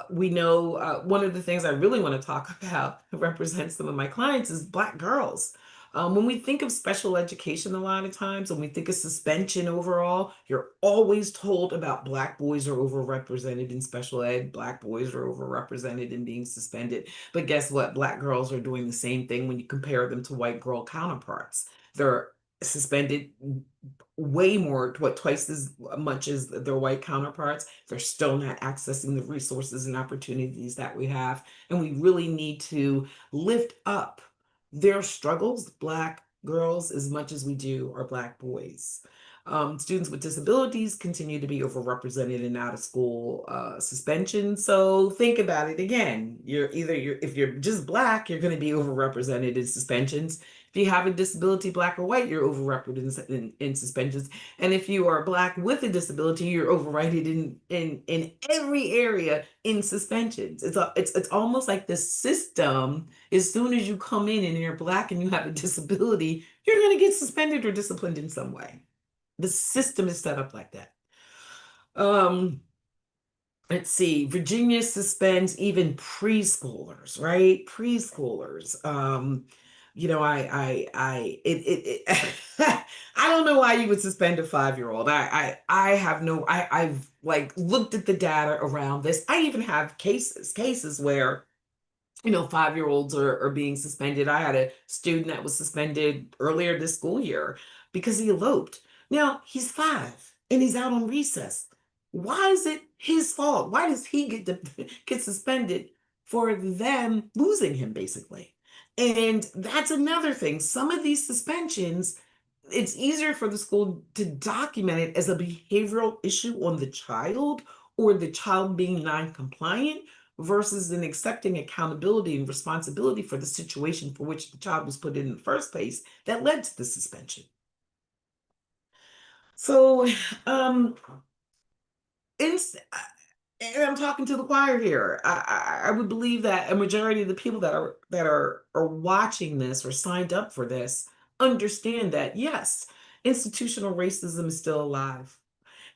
We know one of the things I really want to talk about, represent some of my clients, is Black girls. When we think of special education, a lot of times, when we think of suspension overall, you're always told about Black boys are overrepresented in special ed, Black boys are overrepresented in being suspended. But guess what? Black girls are doing the same thing when you compare them to white girl counterparts. They're suspended way more, twice as much as their white counterparts. They're still not accessing the resources and opportunities that we have. And we really need to lift up their struggles, Black girls, as much as we do our Black boys. Students with disabilities continue to be overrepresented in out of school suspension. So think about it again. If you're just Black, you're going to be overrepresented in suspensions. If you have a disability, Black or white, you're overrepresented in suspensions. And if you are Black with a disability, you're overrated in every area in suspensions. It's almost like the system, as soon as you come in and you're Black and you have a disability, you're going to get suspended or disciplined in some way. The system is set up like that. Let's see. Virginia suspends even preschoolers, right? Preschoolers. I don't know why you would suspend a 5-year-old. I've like looked at the data around this. I even have cases where 5-year-olds are being suspended. I had a student that was suspended earlier this school year because he eloped. Now he's 5 and he's out on recess. Why is it his fault? Why does he get suspended for them losing him, basically? And that's another thing. Some of these suspensions, it's easier for the school to document it as a behavioral issue on the child or the child being non-compliant versus in accepting accountability and responsibility for the situation for which the child was put in the first place that led to the suspension. So, and I'm talking to the choir here. I would believe that a majority of the people that are watching this or signed up for this understand that yes, institutional racism is still alive.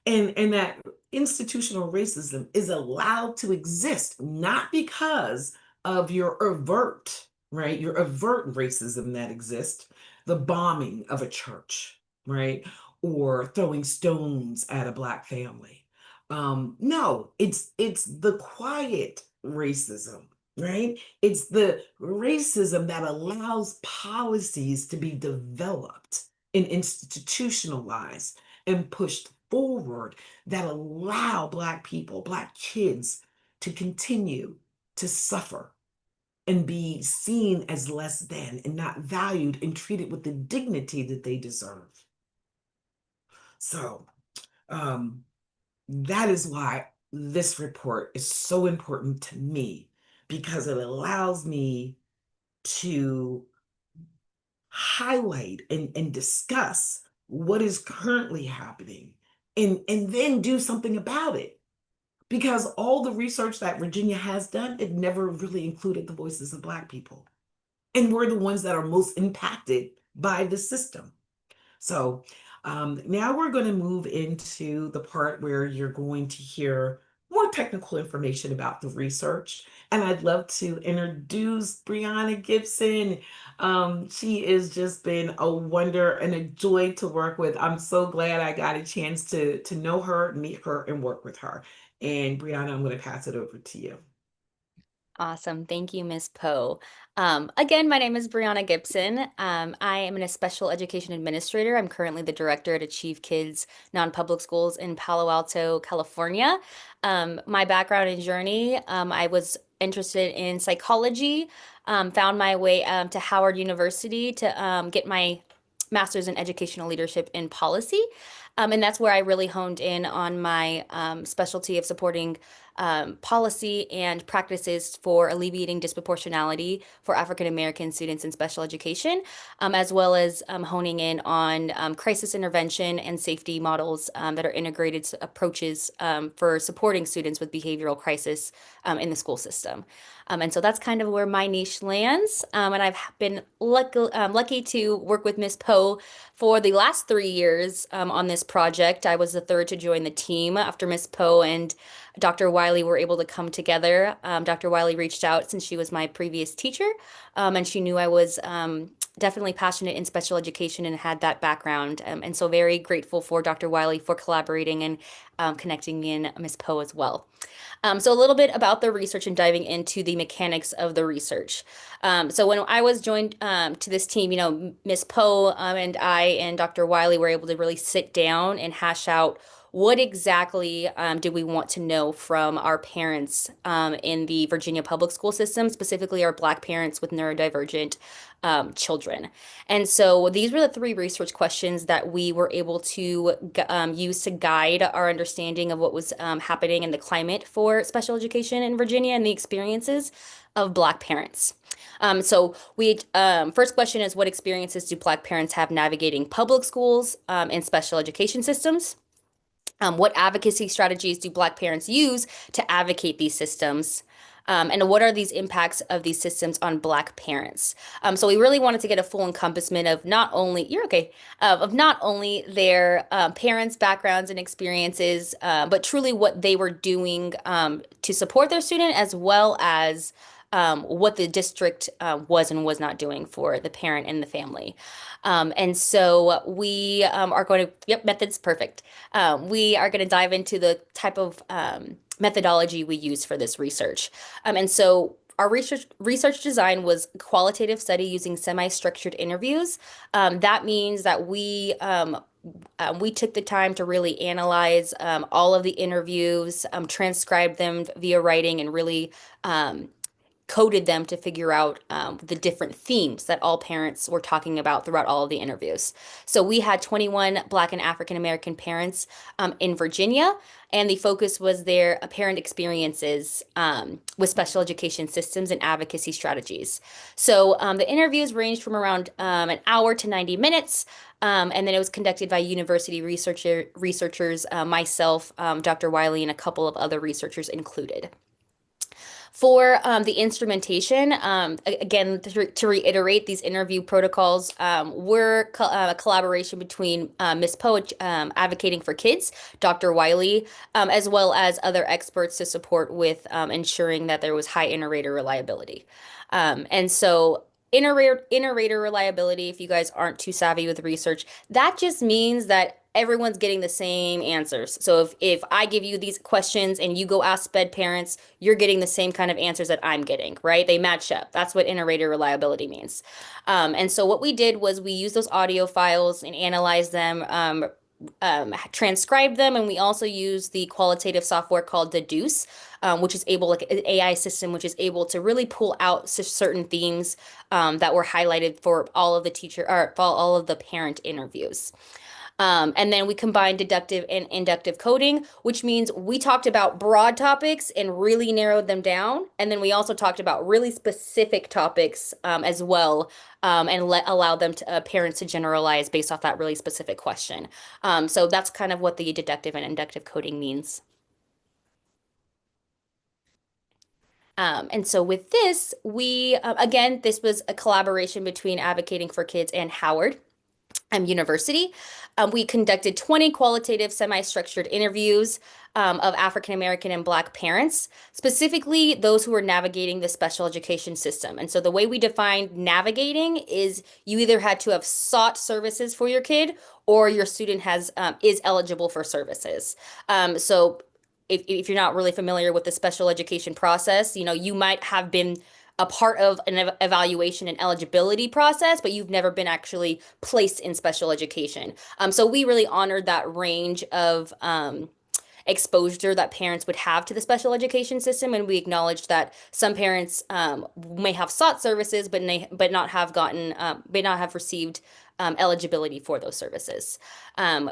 And that institutional racism is allowed to exist not because of your overt, right? Your overt racism that exists, the bombing of a church, right? Or throwing stones at a Black family. No, it's the quiet racism, right? It's the racism that allows policies to be developed and institutionalized and pushed forward that allow Black people, Black kids to continue to suffer and be seen as less than and not valued and treated with the dignity that they deserve. So that is why this report is so important to me, because it allows me to highlight and discuss what is currently happening and then do something about it. Because all the research that Virginia has done, it never really included the voices of Black people. And we're the ones that are most impacted by the system. So now we're going to move into the part where you're going to hear more technical information about the research. And I'd love to introduce Brianna Gibson. She has just been a wonder and a joy to work with. I'm so glad I got a chance to know her, meet her, and work with her. And Brianna, I'm going to pass it over to you.
Awesome. Thank you, Ms. Poe. Again, my name is Brianna Gibson. I am a special education administrator. I'm currently the director at Achieve Kids Non-Public Schools in Palo Alto, California. My background and journey, I was interested in psychology, found my way to Howard University to get my master's in educational leadership and policy. And that's where I really honed in on my specialty of supporting policy and practices for alleviating disproportionality for African American students in special education, as well as honing in on crisis intervention and safety models that are integrated approaches for supporting students with behavioral crisis in the school system. And so that's kind of where my niche lands. And I've been lucky to work with Ms. Poe for the last 3 years on this project. I was the third to join the team after Ms. Poe and Dr. Wiley were able to come together. Dr. Wiley reached out since she was my previous teacher, and she knew I was definitely passionate in special education and had that background. And so very grateful for Dr. Wiley for collaborating and connecting me and Ms. Poe as well. So a little bit about the research and diving into the mechanics of the research. So when I was joined to this team, Ms. Poe and I and Dr. Wiley were able to really sit down and hash out what exactly did we want to know from our parents in the Virginia public school system, specifically our Black parents with neurodivergent children. And so these were the three research questions that we were able to use to guide our understanding of what was happening in the climate for special education in Virginia and the experiences of Black parents. So we first question is, what experiences do Black parents have navigating public schools and special education systems? What advocacy strategies do Black parents use to advocate these systems? And what are these impacts of these systems on Black parents? So we really wanted to get a full encompassment of not only, you're okay, of not only their parents' backgrounds and experiences, but truly what they were doing to support their student, as well as what the district was and was not doing for the parent and the family. And so we are going to, yep, methods, perfect. We are going to dive into the type of methodology we use for this research. And so our research design was qualitative study using semi-structured interviews. That means that we took the time to really analyze all of the interviews, transcribe them via writing, and really coded them to figure out the different themes that all parents were talking about throughout all of the interviews. So we had 21 Black and African American parents in Virginia, and the focus was their parent experiences with special education systems and advocacy strategies. So the interviews ranged from around an hour to 90 minutes. And then it was conducted by university researchers, myself, Dr. Wiley, and a couple of other researchers included. For the instrumentation, again, to reiterate, these interview protocols were a collaboration between Ms. Poe advocating for kids, Dr. Wiley, as well as other experts to support with ensuring that there was high inter-rater reliability. And so inter-rater reliability, if you guys aren't too savvy with research, that just means that everyone's getting the same answers. So if I give you these questions and you go ask SPED parents, you're getting the same kind of answers that I'm getting, right? They match up. That's what inter-rater reliability means. And so what we did was we used those audio files and analyzed them, transcribed them, and we also used the qualitative software called Deduce, which is able, like an AI system, which is able to really pull out certain themes that were highlighted for all of the teacher or for all of the parent interviews. And then we combined deductive and inductive coding, which means we talked about broad topics and really narrowed them down. And then we also talked about really specific topics as well, and allow them to parents to generalize based off that really specific question. So that's kind of what the deductive and inductive coding means. And so with this, we, again, this was a collaboration between Advocating for Kids and Howard University. We conducted 20 qualitative semi-structured interviews of African American and Black parents, specifically those who are navigating the special education system. And so the way we defined navigating is you either had to have sought services for your kid or your student is eligible for services. So if you're not really familiar with the special education process, you might have been a part of an evaluation and eligibility process, but you've never been actually placed in special education. So we really honored that range of exposure that parents would have to the special education system, and we acknowledged that some parents may have sought services, but not have received eligibility for those services.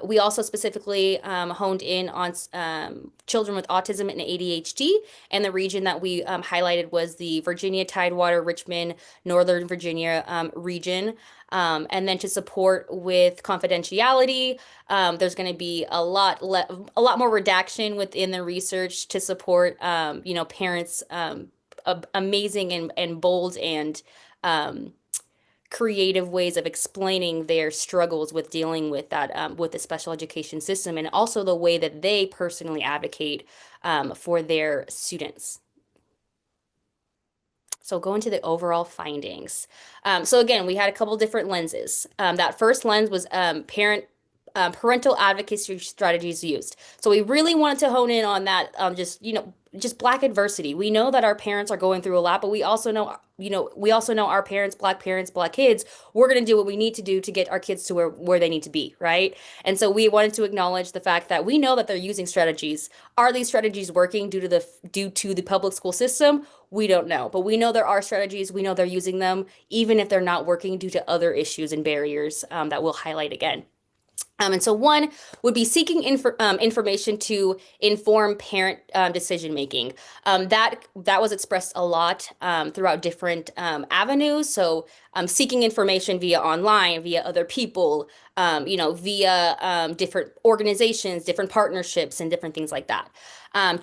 We also specifically honed in on children with autism and ADHD, and the region that we highlighted was the Virginia, Tidewater, Richmond, Northern Virginia region. And then to support with confidentiality, there's going to be a lot more redaction within the research to support, parents' amazing and bold and creative ways of explaining their struggles with dealing with that with the special education system, and also the way that they personally advocate for their students. So go into the overall findings. So again, we had a couple different lenses. That first lens was parental advocacy strategies used. So we really wanted to hone in on that, just Black adversity. We know that our parents are going through a lot, but we also know, our parents, Black kids, we're going to do what we need to do to get our kids to where they need to be, right? And so we wanted to acknowledge the fact that we know that they're using strategies. Are these strategies working due to the public school system? We don't know, but we know there are strategies. We know they're using them, even if they're not working due to other issues and barriers that we'll highlight again. And so one would be seeking information to inform parent decision making. That was expressed a lot throughout different avenues. So seeking information via online, via other people, via different organizations, different partnerships, and different things like that.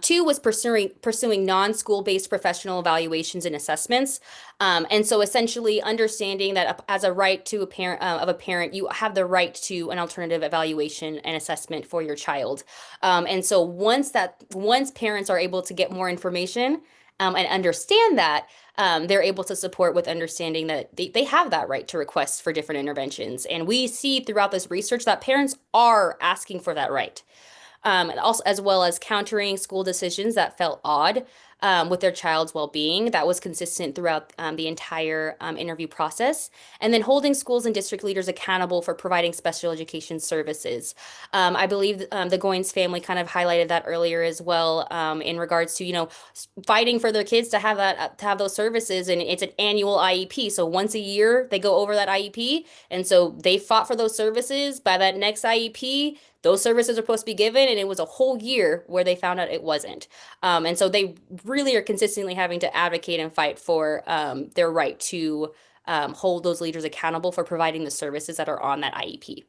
Two was pursuing non-school-based professional evaluations and assessments. And so essentially understanding that as a right to a parent, you have the right to an alternative evaluation and assessment for your child. And so once parents are able to get more information and understand that, they're able to support with understanding that they have that right to request for different interventions. And we see throughout this research that parents are asking for that right. And also as well as countering school decisions that felt odd with their child's well-being. That was consistent throughout the entire interview process. And then holding schools and district leaders accountable for providing special education services. I believe the Goins family kind of highlighted that earlier as well in regards to, fighting for their kids to have those services. And it's an annual IEP. So once a year they go over that IEP. And so they fought for those services. By that next IEP, those services are supposed to be given, and it was a whole year where they found out it wasn't. And so they really are consistently having to advocate and fight for their right to hold those leaders accountable for providing the services that are on that IEP.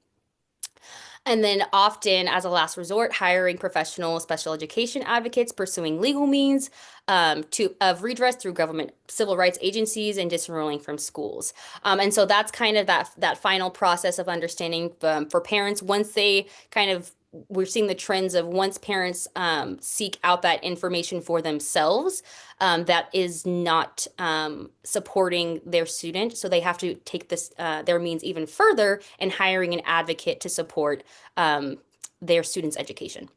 And then often, as a last resort, hiring professional special education advocates, pursuing legal means of redress through government civil rights agencies, and disenrolling from schools. And so that's kind of that final process of understanding for parents once they we're seeing the trends of once parents seek out that information for themselves, that is not supporting their student. So they have to take their means even further in hiring an advocate to support their student's education.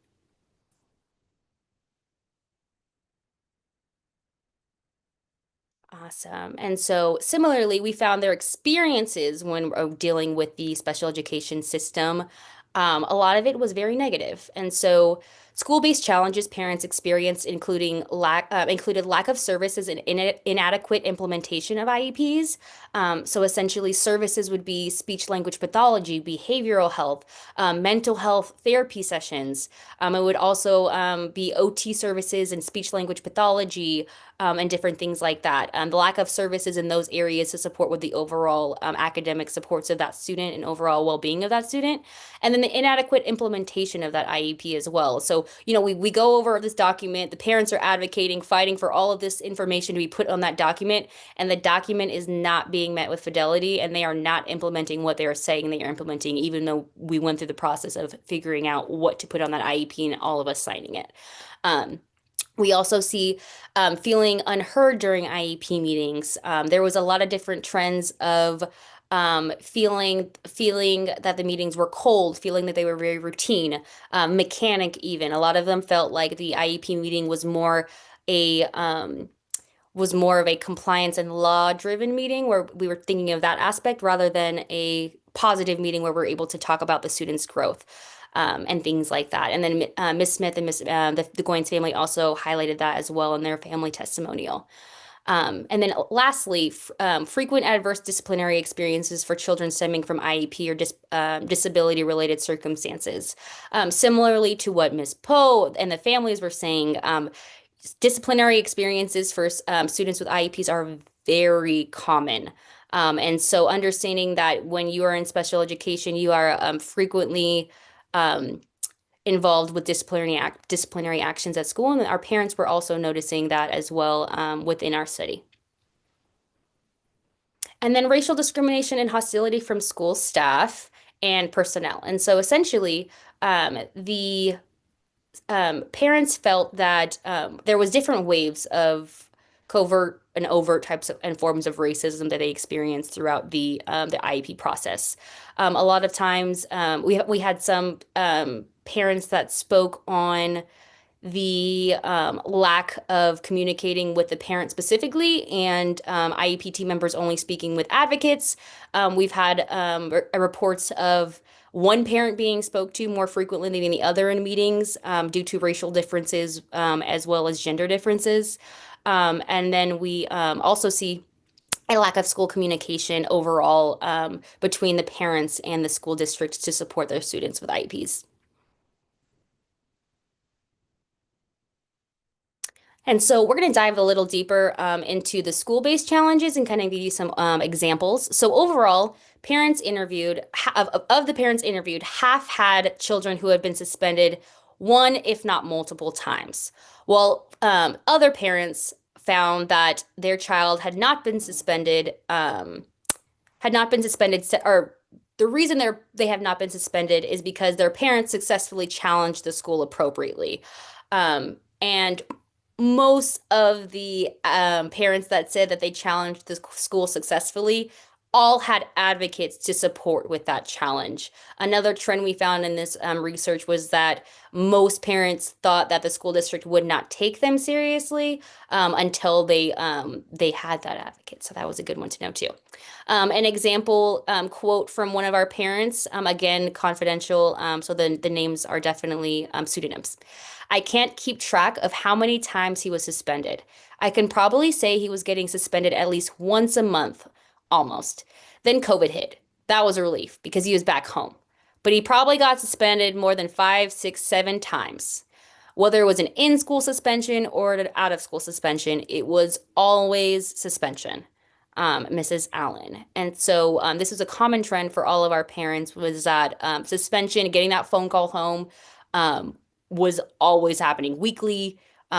Awesome. And so similarly, we found their experiences when dealing with the special education system, a lot of it was very negative. And so school-based challenges parents experienced included lack of services and inadequate implementation of IEPs. So essentially services would be speech language pathology, behavioral health, mental health therapy sessions. It would also be OT services and speech language pathology, and different things like that. The lack of services in those areas to support with the overall academic supports of that student and overall well-being of that student. And then the inadequate implementation of that IEP as well. So, we go over this document, the parents are advocating, fighting for all of this information to be put on that document, and the document is not being met with fidelity, and they are not implementing what they are saying they are implementing, even though we went through the process of figuring out what to put on that IEP and all of us signing it. We also see feeling unheard during IEP meetings. There was a lot of different trends of feeling that the meetings were cold, feeling that they were very routine, mechanic even. A lot of them felt like the IEP meeting was more of a compliance and law-driven meeting where we were thinking of that aspect rather than a positive meeting where we're able to talk about the students' growth. And things like that. And then Ms. Smith and the Goins family also highlighted that as well in their family testimonial. And then lastly, frequent adverse disciplinary experiences for children stemming from IEP or disability-related circumstances. Similarly to what Ms. Poe and the families were saying, disciplinary experiences for students with IEPs are very common. And so understanding that when you are in special education, you are frequently involved with disciplinary actions at school, and our parents were also noticing that as well within our study. And then racial discrimination and hostility from school staff and personnel. And so essentially, the parents felt that there was different waves of covert and overt types of and forms of racism that they experience throughout the IEP process. A lot of times, we had some parents that spoke on the lack of communicating with the parent specifically, and IEP team members only speaking with advocates. We've had reports of one parent being spoke to more frequently than the other in meetings due to racial differences as well as gender differences. And then we also see a lack of school communication overall between the parents and the school districts to support their students with IEPs. And so we're going to dive a little deeper into the school-based challenges and kind of give you some examples. So overall, parents interviewed, of the parents interviewed, half had children who had been suspended one, if not multiple times. While other parents found that their child had not been suspended, or the reason they have not been suspended is because their parents successfully challenged the school appropriately. And most of the parents that said that they challenged the school successfully all had advocates to support with that challenge. Another trend we found in this research was that most parents thought that the school district would not take them seriously until they had that advocate. So that was a good one to know too. An example quote from one of our parents, again, confidential, so the names are definitely pseudonyms. "I can't keep track of how many times he was suspended. I can probably say he was getting suspended at least once a month, almost. Then COVID hit. That was a relief because he was back home. But he probably got suspended more than 5, 6, 7 times. Whether it was an in-school suspension or an out-of-school suspension, it was always suspension." Mrs. Allen. And so this was a common trend for all of our parents, was that suspension, getting that phone call home, was always happening weekly,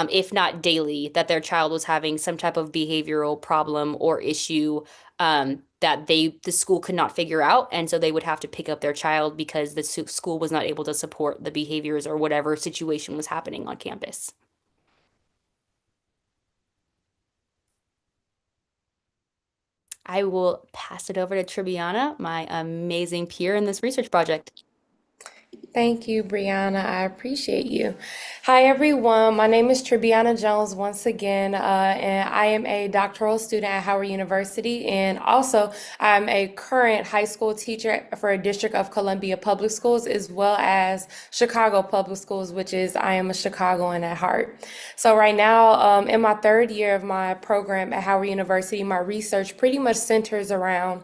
if not daily, that their child was having some type of behavioral problem or issue that the school could not figure out. And so they would have to pick up their child because the school was not able to support the behaviors or whatever situation was happening on campus. I will pass it over to Tribiana, my amazing peer in this research project.
Thank you, Brianna. I appreciate you. Hi, everyone. My name is Tribiana Jones once again, and I am a doctoral student at Howard University, and also I'm a current high school teacher for a District of Columbia Public Schools, as well as Chicago Public Schools, which is I am a Chicagoan at heart. So right now, in my third year of my program at Howard University, my research pretty much centers around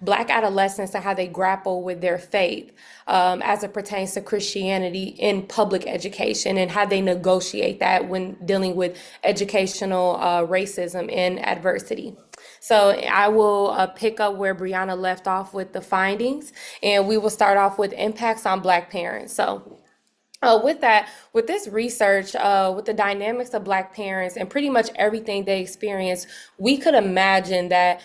Black adolescents and how they grapple with their faith as it pertains to Christianity in public education and how they negotiate that when dealing with educational racism and adversity. So I will pick up where Brianna left off with the findings, and we will start off with impacts on Black parents. So with this research, with the dynamics of Black parents and pretty much everything they experience, we could imagine that,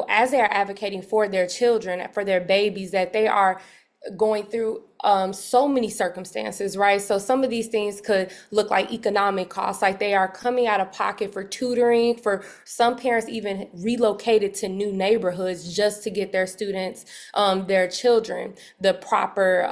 as they are advocating for their children, for their babies, that they are going through so many circumstances, right? So some of these things could look like economic costs, like they are coming out of pocket for tutoring, for some parents even relocated to new neighborhoods just to get their students, their children, the proper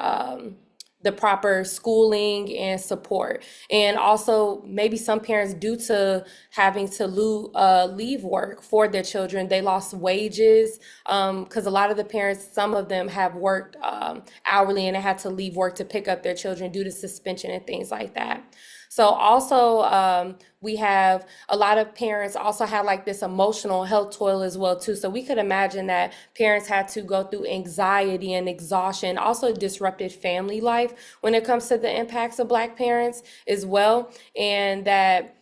schooling and support. And also maybe some parents, due to having to leave work for their children, they lost wages because a lot of the parents, some of them have worked hourly and they had to leave work to pick up their children due to suspension and things like that. So also we have a lot of parents also have like this emotional health toil as well too. So we could imagine that parents had to go through anxiety and exhaustion, also disrupted family life when it comes to the impacts of Black parents as well. And that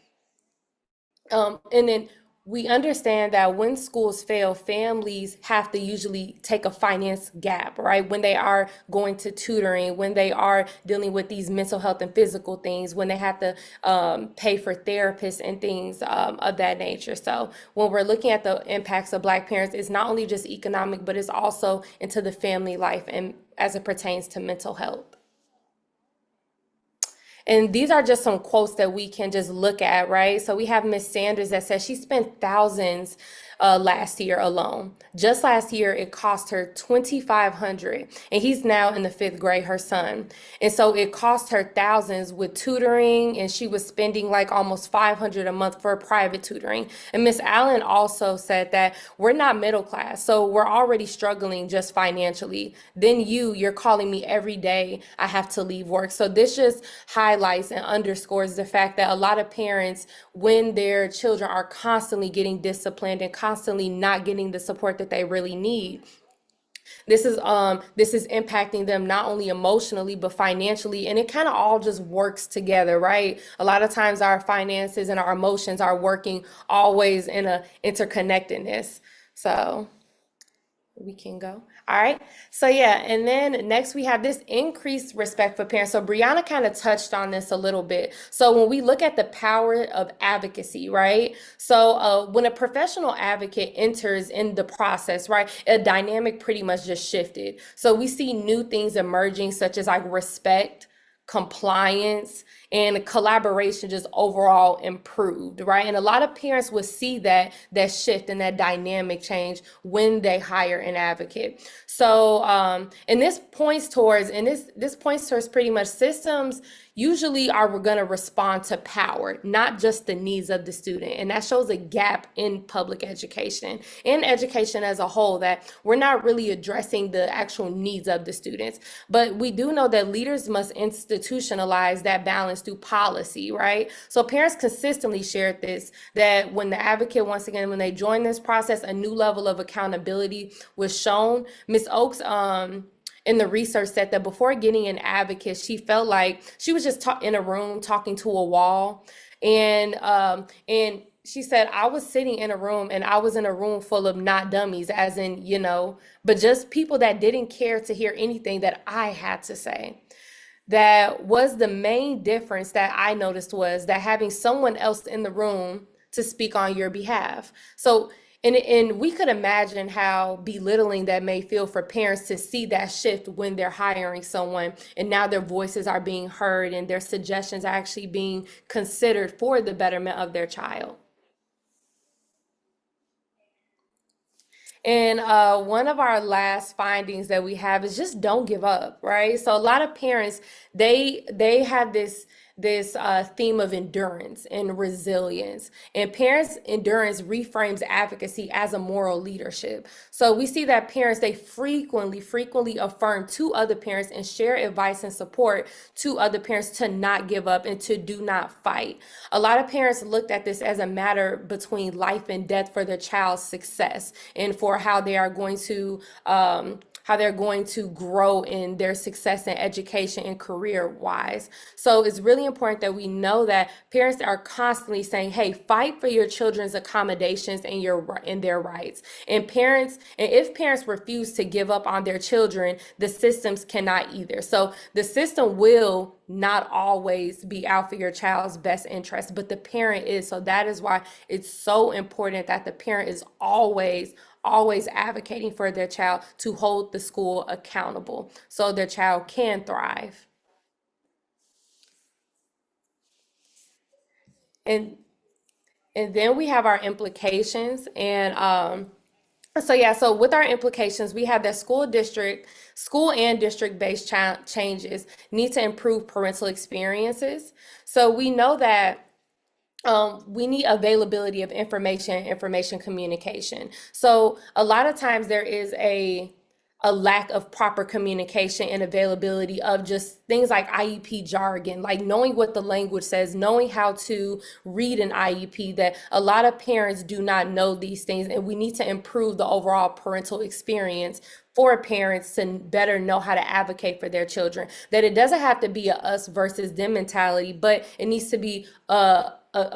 and then we understand that when schools fail, families have to usually take a finance gap, right? When they are going to tutoring, when they are dealing with these mental health and physical things, when they have to pay for therapists and things of that nature. So when we're looking at the impacts of Black parents, it's not only just economic, but it's also into the family life and as it pertains to mental health. And these are just some quotes that we can just look at, right? So we have Miss Sanders that says she spent thousands last year alone. Just last year, it cost her 2,500, and he's now in the fifth grade, her son. And so it cost her thousands with tutoring, and she was spending like almost 500 a month for private tutoring. And Miss Allen also said that we're not middle class, so we're already struggling just financially. Then you're calling me every day. I have to leave work. So this just highlights and underscores the fact that a lot of parents, when their children are constantly getting disciplined and constantly not getting the support that they really need, this is impacting them not only emotionally but financially, and it kind of all just works together, right? A lot of times our finances and our emotions are working always in a interconnectedness. So we can go. All right. So yeah, and then next we have this increased respect for parents. So Brianna kind of touched on this a little bit. So when we look at the power of advocacy, right? So when a professional advocate enters in the process, right, a dynamic pretty much just shifted. So we see new things emerging, such as like respect, compliance, and collaboration just overall improved, right? And a lot of parents would see that shift and that dynamic change when they hire an advocate. So and this points towards pretty much systems usually are going to respond to power, not just the needs of the student. And that shows a gap in public education and education as a whole, that we're not really addressing the actual needs of the students. But we do know that leaders must institutionalize that balance through policy, right? So parents consistently shared this, that when the advocate, once again, when they joined this process, a new level of accountability was shown. Ms. Oakes, in the research said that before getting an advocate, she felt like she was just in a room talking to a wall. And she said, I was sitting in a room and I was in a room full of not dummies, as in, but just people that didn't care to hear anything that I had to say. That was the main difference that I noticed, was that having someone else in the room to speak on your behalf. So and we could imagine how belittling that may feel for parents to see that shift when they're hiring someone and now their voices are being heard and their suggestions are actually being considered for the betterment of their child. And one of our last findings that we have is just don't give up, right? So a lot of parents, they have this theme of endurance and resilience, and parents' endurance reframes advocacy as a moral leadership. So we see that parents, they frequently affirm to other parents and share advice and support to other parents to not give up and to do not fight. A lot of parents looked at this as a matter between life and death for their child's success and for how they are going to grow in their success and education and career wise. So it's really important that we know that parents are constantly saying, hey, fight for your children's accommodations and their rights. And if parents refuse to give up on their children, the systems cannot either. So the system will not always be out for your child's best interest, but the parent is. So that is why it's so important that the parent is always advocating for their child to hold the school accountable so their child can thrive. And then we have our implications. And so with our implications, we have that school and district-based changes need to improve parental experiences. So we know that we need availability of information communication. So a lot of times there is a lack of proper communication and availability of just things like IEP jargon, like knowing what the language says, knowing how to read an IEP, that a lot of parents do not know these things, and we need to improve the overall parental experience for parents to better know how to advocate for their children. That it doesn't have to be a us versus them mentality, but it needs to be a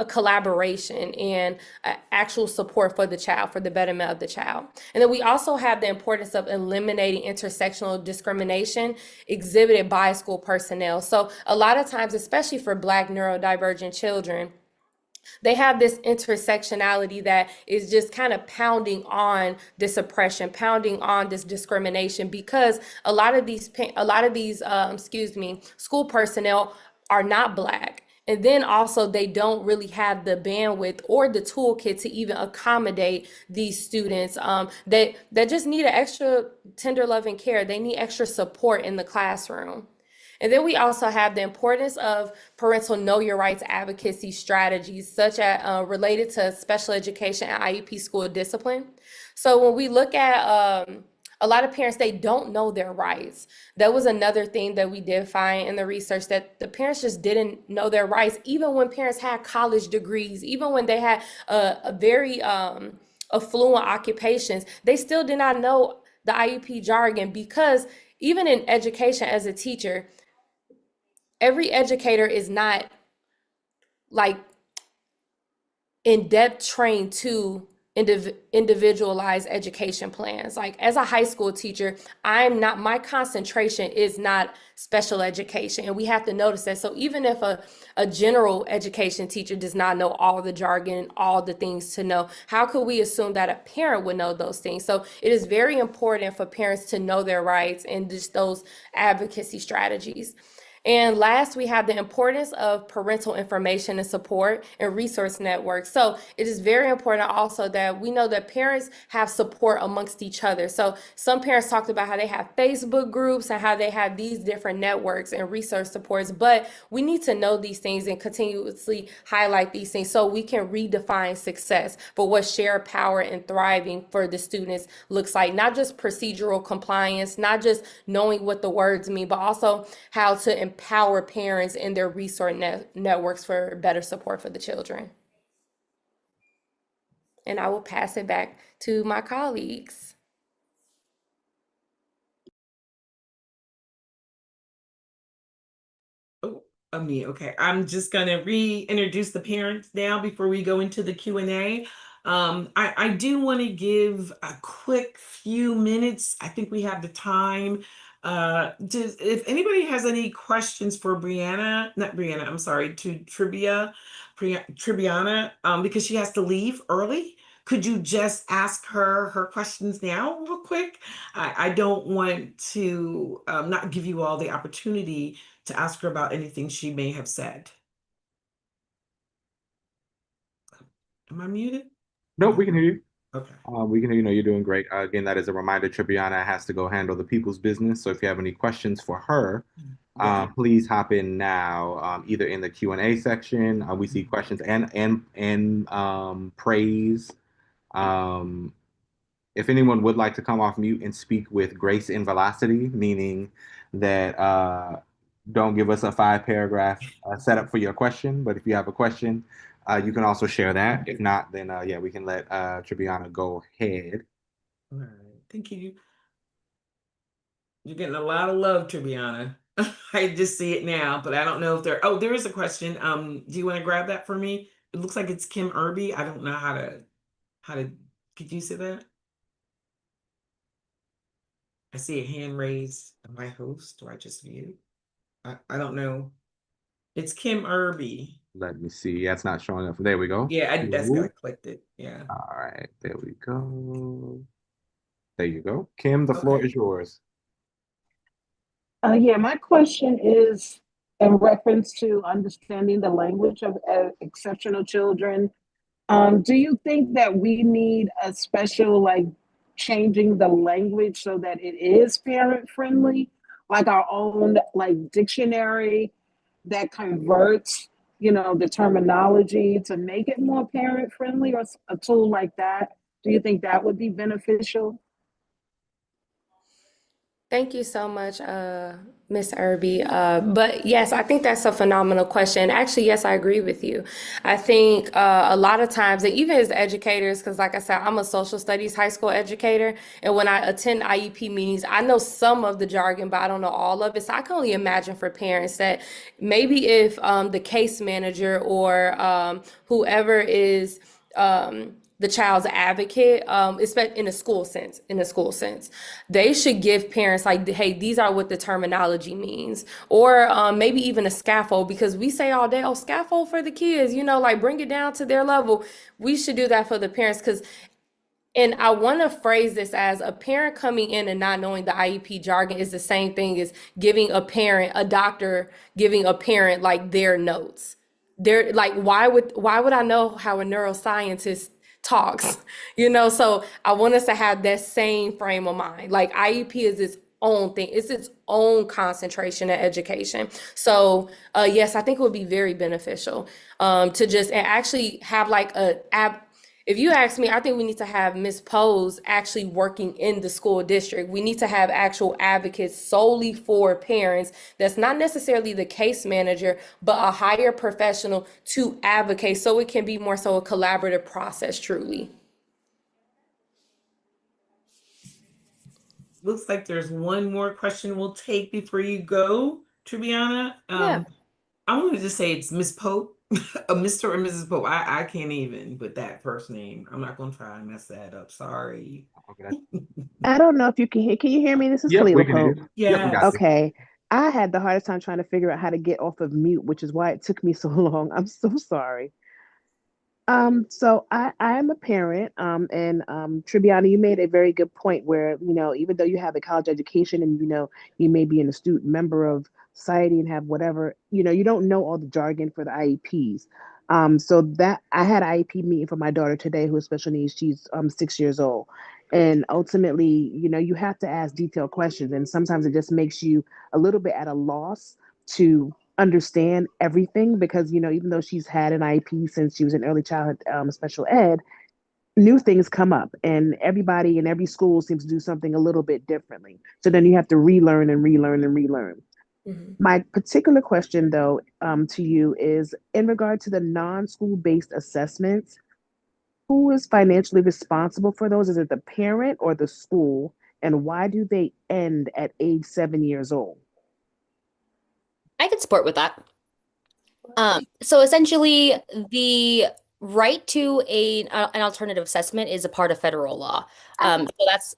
collaboration and actual support for the child, for the betterment of the child. And then we also have the importance of eliminating intersectional discrimination exhibited by school personnel. So a lot of times, especially for Black neurodivergent children, they have this intersectionality that is just kind of pounding on this oppression, pounding on this discrimination, because a lot of these school personnel are not Black. And then also they don't really have the bandwidth or the toolkit to even accommodate these students that just need an extra tender love and care. They need extra support in the classroom. And then we also have the importance of parental know your rights advocacy strategies, such as related to special education and IEP school discipline. So when we look at a lot of parents, they don't know their rights. That was another thing that we did find in the research, that the parents just didn't know their rights, even when parents had college degrees, even when they had a very affluent occupations, they still did not know the IEP jargon, because even in education as a teacher, every educator is not like in depth trained to individualized education plans. Like as a high school teacher, my concentration is not special education. And we have to notice that. So even if a general education teacher does not know all the jargon and all the things to know, how could we assume that a parent would know those things? So it is very important for parents to know their rights and just those advocacy strategies. And last, we have the importance of parental information and support and resource networks. So it is very important also that we know that parents have support amongst each other. So some parents talked about how they have Facebook groups and how they have these different networks and resource supports, but we need to know these things and continuously highlight these things so we can redefine success for what shared power and thriving for the students looks like. Not just procedural compliance, not just knowing what the words mean, but also how to empower parents and their resource networks for better support for the children. And I will pass it back to my colleagues.
Oh, me. Okay, I'm just gonna reintroduce the parents now before we go into the Q&A. I do want to give a quick few minutes. I think we have the time. If anybody has any questions for not Brianna, I'm sorry, to Tribiana, because she has to leave early. Could you just ask her questions now real quick? I don't want to not give you all the opportunity to ask her about anything she may have said. Am I muted?
Nope, we can hear you.
Okay.
We can hear you. Know you're doing great. Again, that is a reminder. Tribiana has to go handle the people's business. So if you have any questions for her, please hop in now. Either in the Q&A section, we see questions and praise. If anyone would like to come off mute and speak with grace and velocity, meaning that don't give us a 5-paragraph setup for your question, but if you have a question, you can also share that. If not, then yeah, we can let Tribiana go ahead.
All right, thank you. You're getting a lot of love, Tribiana. I just see it now, but I don't know if there is a question. Do you want to grab that for me? It looks like it's Kim Irby. I don't know how to, could you see that? I see a hand raised. Am I host or I just mute? I don't know. It's Kim Irby.
Let me see. Yeah, it's not showing up. There we go.
Yeah, I clicked it. Yeah.
All right, there we go. There you go. Kim, the floor is yours.
Yeah, my question is in reference to understanding the language of exceptional children. Do you think that we need a special, like, changing the language so that it is parent friendly, like our own like dictionary that converts, the terminology to make it more parent friendly, or a tool like that? Do you think that would be beneficial?
Thank you so much, Miss Irby. But yes, I think that's a phenomenal question. Actually, yes, I agree with you. I think a lot of times, and even as educators, because like I said, I'm a social studies high school educator, and when I attend IEP meetings, I know some of the jargon, but I don't know all of it. So I can only imagine for parents that maybe if the case manager or whoever is the child's advocate, especially in a school sense, they should give parents like, hey, these are what the terminology means, or maybe even a scaffold, because we say all day, oh, scaffold for the kids, like bring it down to their level. We should do that for the parents, because And I want to phrase this as a parent coming in and not knowing the IEP jargon is the same thing as giving a doctor giving a parent like their notes. They're like, why would I know how a neuroscientist talks? So I want us to have that same frame of mind. Like IEP is its own thing. It's its own concentration in education. So yes, I think it would be very beneficial to just and actually have like if you ask me, I think we need to have Ms. Pose actually working in the school district. We need to have actual advocates solely for parents. That's not necessarily the case manager, but a higher professional to advocate so it can be more so a collaborative process truly.
Looks like there's one more question we'll take before you go, Triviana.
Yeah.
I wanted to say it's Miss Pope, Mr. or Mrs. Pope. I can't even with that first name. I'm not gonna try and mess that up. Sorry.
Okay.
I don't know if you can hear. Can you hear me? This is
Yep, we
Kalila
can hear
Pope.
you. Yep, we got
Yes.
you.
Okay. I had the hardest time trying to figure out how to get off of mute, which is why it took me so long. I'm so sorry. So I am a parent, and Tribiana, you made a very good point where, even though you have a college education and you may be an astute member of society and have whatever, you don't know all the jargon for the IEPs. So that I had an IEP meeting for my daughter today who has special needs. She's 6 years old. And ultimately, you have to ask detailed questions. And sometimes it just makes you a little bit at a loss to understand everything because even though she's had an IEP since she was in early childhood special ed, new things come up and everybody in every school seems to do something a little bit differently. So then you have to relearn and relearn and relearn.
Mhm.
My particular question though to you is in regard to the non-school based assessments, who is financially responsible for those? Is it the parent or the school? And why do they end at age 7 years old?
I could support with that. So essentially, the right to an alternative assessment is a part of federal law. So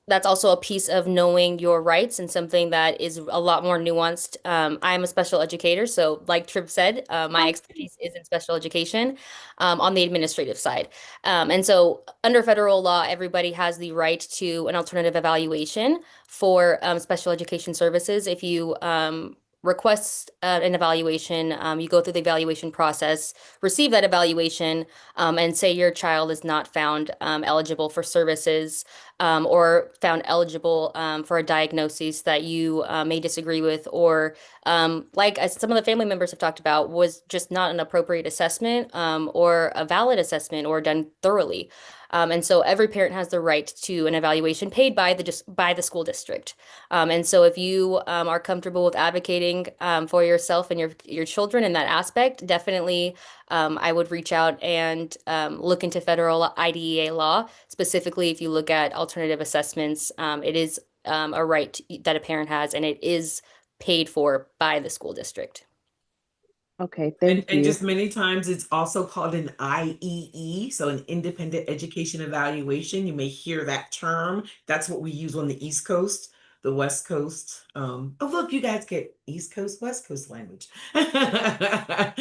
that's also a piece of knowing your rights and something that is a lot more nuanced. I'm a special educator, so like Trib said, my expertise is in special education on the administrative side. And so under federal law, everybody has the right to an alternative evaluation for special education services. If you request an evaluation, you go through the evaluation process, receive that evaluation, and say your child is not found eligible for services or found eligible for a diagnosis that you may disagree with, or like as some of the family members have talked about, was just not an appropriate assessment or a valid assessment or done thoroughly. And so every parent has the right to an evaluation paid by the school district. And so if you are comfortable with advocating for yourself and your children in that aspect, definitely I would reach out and look into federal IDEA law. Specifically, if you look at alternative assessments, it is a right that a parent has, and it is paid for by the school district.
Okay,
And,
thank
and
you.
just many times it's also called an IEE, so an independent education evaluation. You may hear that term. That's what we use on the East Coast, the West Coast. Oh, look, you guys get East Coast, West Coast language. But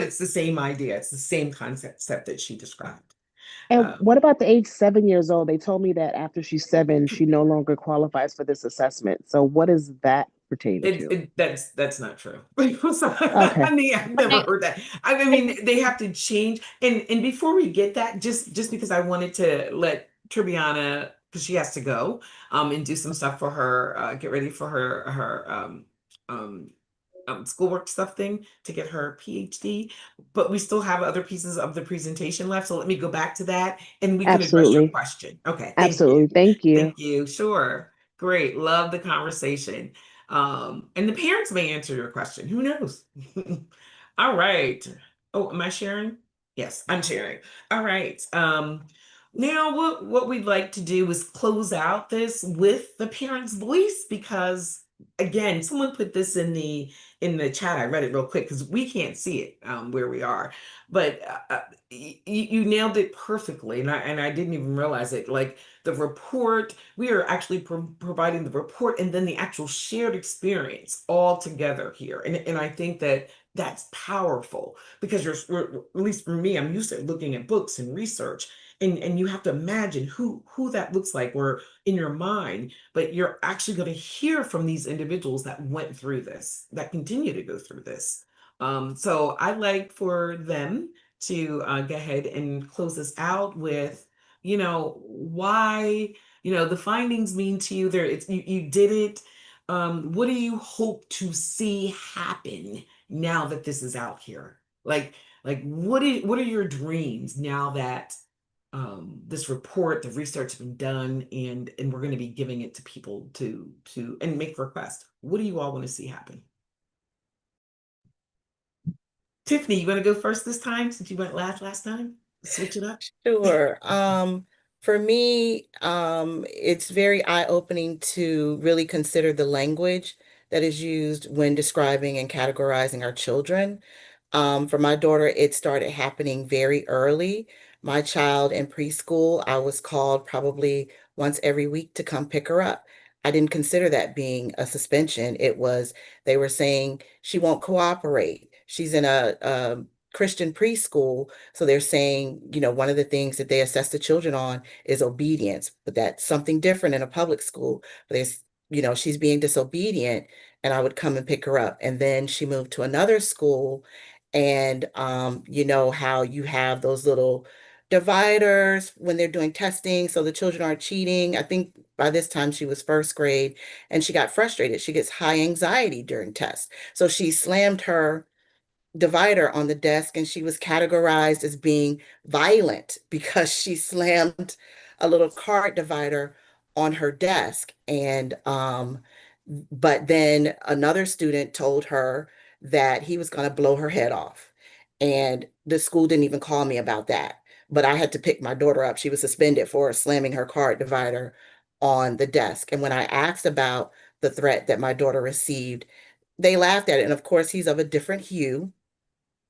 it's the same idea. It's the same concept that she described.
And
Um,
what about the age 7 years old? They told me that after she's 7, she no longer qualifies for this assessment. So what is that pertaining to?
that's not true. I
Okay.
mean, I've never
I,
heard that. I mean, they have to change. And before we get that, just because I wanted to let Tribiana, because she has to go, and do some stuff for her, get ready for her um schoolwork stuff thing to get her PhD. But we still have other pieces of the presentation left. So let me go back to that and we can address your
Absolutely.
question. Okay, thank you.
Absolutely. Thank you.
Thank you. Sure. Great. Love the conversation. And the parents may answer your question. Who knows? All right. Oh, am I sharing? Yes, I'm sharing. All right. Now what we'd like to do is close out this with the parents' voice because again, someone put this in the chat. I read it real quick because we can't see it where we are, but you nailed it perfectly, and I didn't even realize it. Like the report, we are actually providing the report and then the actual shared experience all together here, and I think that that's powerful because at least for me, I'm used to looking at books and research. and you have to imagine who that looks like or in your mind, but you're actually going to hear from these individuals that went through this, that continue to go through this. So I'd like for them to go ahead and close this out with, why, the findings mean to you. There, you did it. What do you hope to see happen now that this is out here? Like what are your dreams now that this report, the research has been done, and we're going to be giving it to people to and make requests? What do you all want to see happen? Tiffany, you want to go first this time since you went last time? Switch it up.
Sure. For me, it's very eye-opening to really consider the language that is used when describing and categorizing our children. For my daughter, it started happening very early. My child in preschool, I was called probably once every week to come pick her up. I didn't consider that being a suspension. They were saying she won't cooperate. She's in a Christian preschool, so they're saying, one of the things that they assess the children on is obedience, but that's something different in a public school. But she's being disobedient, and I would come and pick her up. And then she moved to another school, and you know how you have those little dividers when they're doing testing, so the children aren't cheating. I think by this time she was first grade, and she got frustrated. She gets high anxiety during tests, so she slammed her divider on the desk, and she was categorized as being violent because she slammed a little card divider on her desk. And but then another student told her that he was going to blow her head off, and the school didn't even call me about that. But I had to pick my daughter up. She was suspended for slamming her card divider on the desk. And when I asked about the threat that my daughter received, they laughed at it. And of course, he's of a different hue.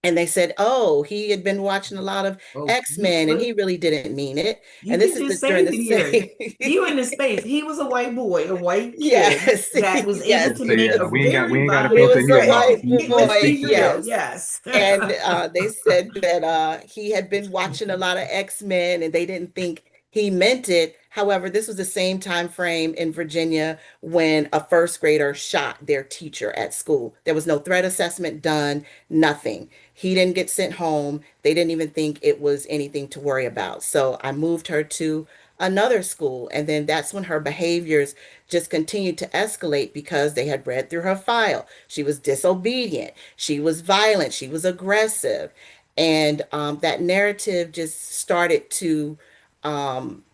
And they said, oh, he had been watching a lot of
Oh,
X-Men and he really didn't mean it.
you
And this
can
is
just say
during
it
the
here.
same.
You in the space. He was a white boy, a white kid
Yes,
that was able
yes,
to
So
make
yeah,
a
we
very
ain't got to
he
violent
filter
was a
you
threat.
out.
white
Let's
boy,
be real.
yes.
Yes.
And they said that he had been watching a lot of X-Men and they didn't think he meant it. However, this was the same time frame in Virginia when a first grader shot their teacher at school. There was no threat assessment done, nothing. He didn't get sent home. They didn't even think it was anything to worry about. So I moved her to another school. And then that's when her behaviors just continued to escalate because they had read through her file. She was disobedient. She was violent. She was aggressive. And that narrative just started to um,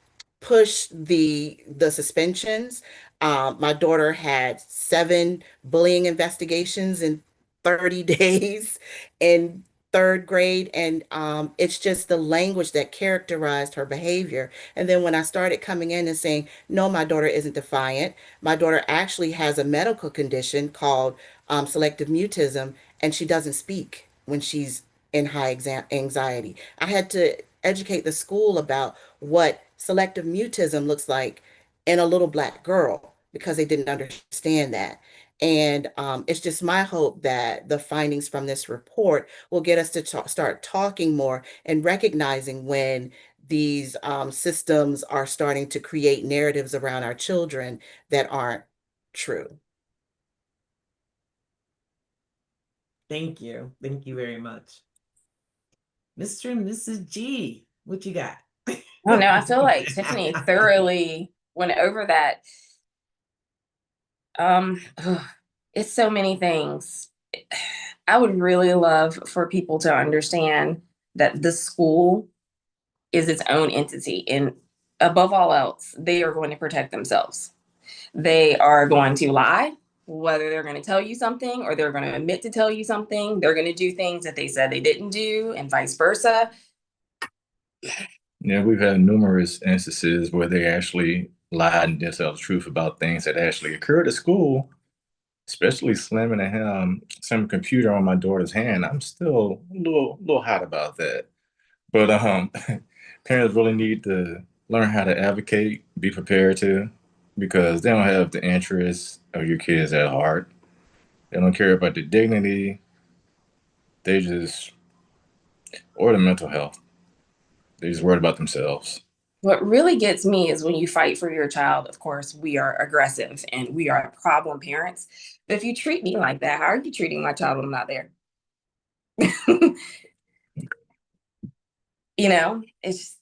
push the suspensions. My daughter had 7 bullying investigations in 30 days in third grade, and it's just the language that characterized her behavior. And then when I started coming in and saying, no, my daughter isn't defiant. My daughter actually has a medical condition called selective mutism, and she doesn't speak when she's in high anxiety. I had to educate the school about what selective mutism looks like in a little Black girl because they didn't understand that. And it's just my hope that the findings from this report will get us to start talking more and recognizing when these systems are starting to create narratives around our children that aren't true.
Thank you. Thank you very much. Mr. and Mrs. G, what you got?
Oh no, I feel like Tiffany thoroughly went over that. It's so many things. I would really love for people to understand that the school is its own entity, and above all else, they are going to protect themselves. They are going to lie, whether they're going to tell you something or they're going to admit to tell you something. They're going to do things that they said they didn't do, and vice versa.
Yeah, we've had numerous instances where they actually lied and didn't tell the truth about things that actually occurred at school, especially slamming some computer on my daughter's hand. I'm still a little hot about that. But parents really need to learn how to advocate, be prepared to, because they don't have the interests of your kids at heart. They don't care about their dignity. They just, or the mental health. They're just worried about themselves.
What really gets me is when you fight for your child, of course, we are aggressive and we are problem parents. But if you treat me like that, how are you treating my child when I'm not there? It's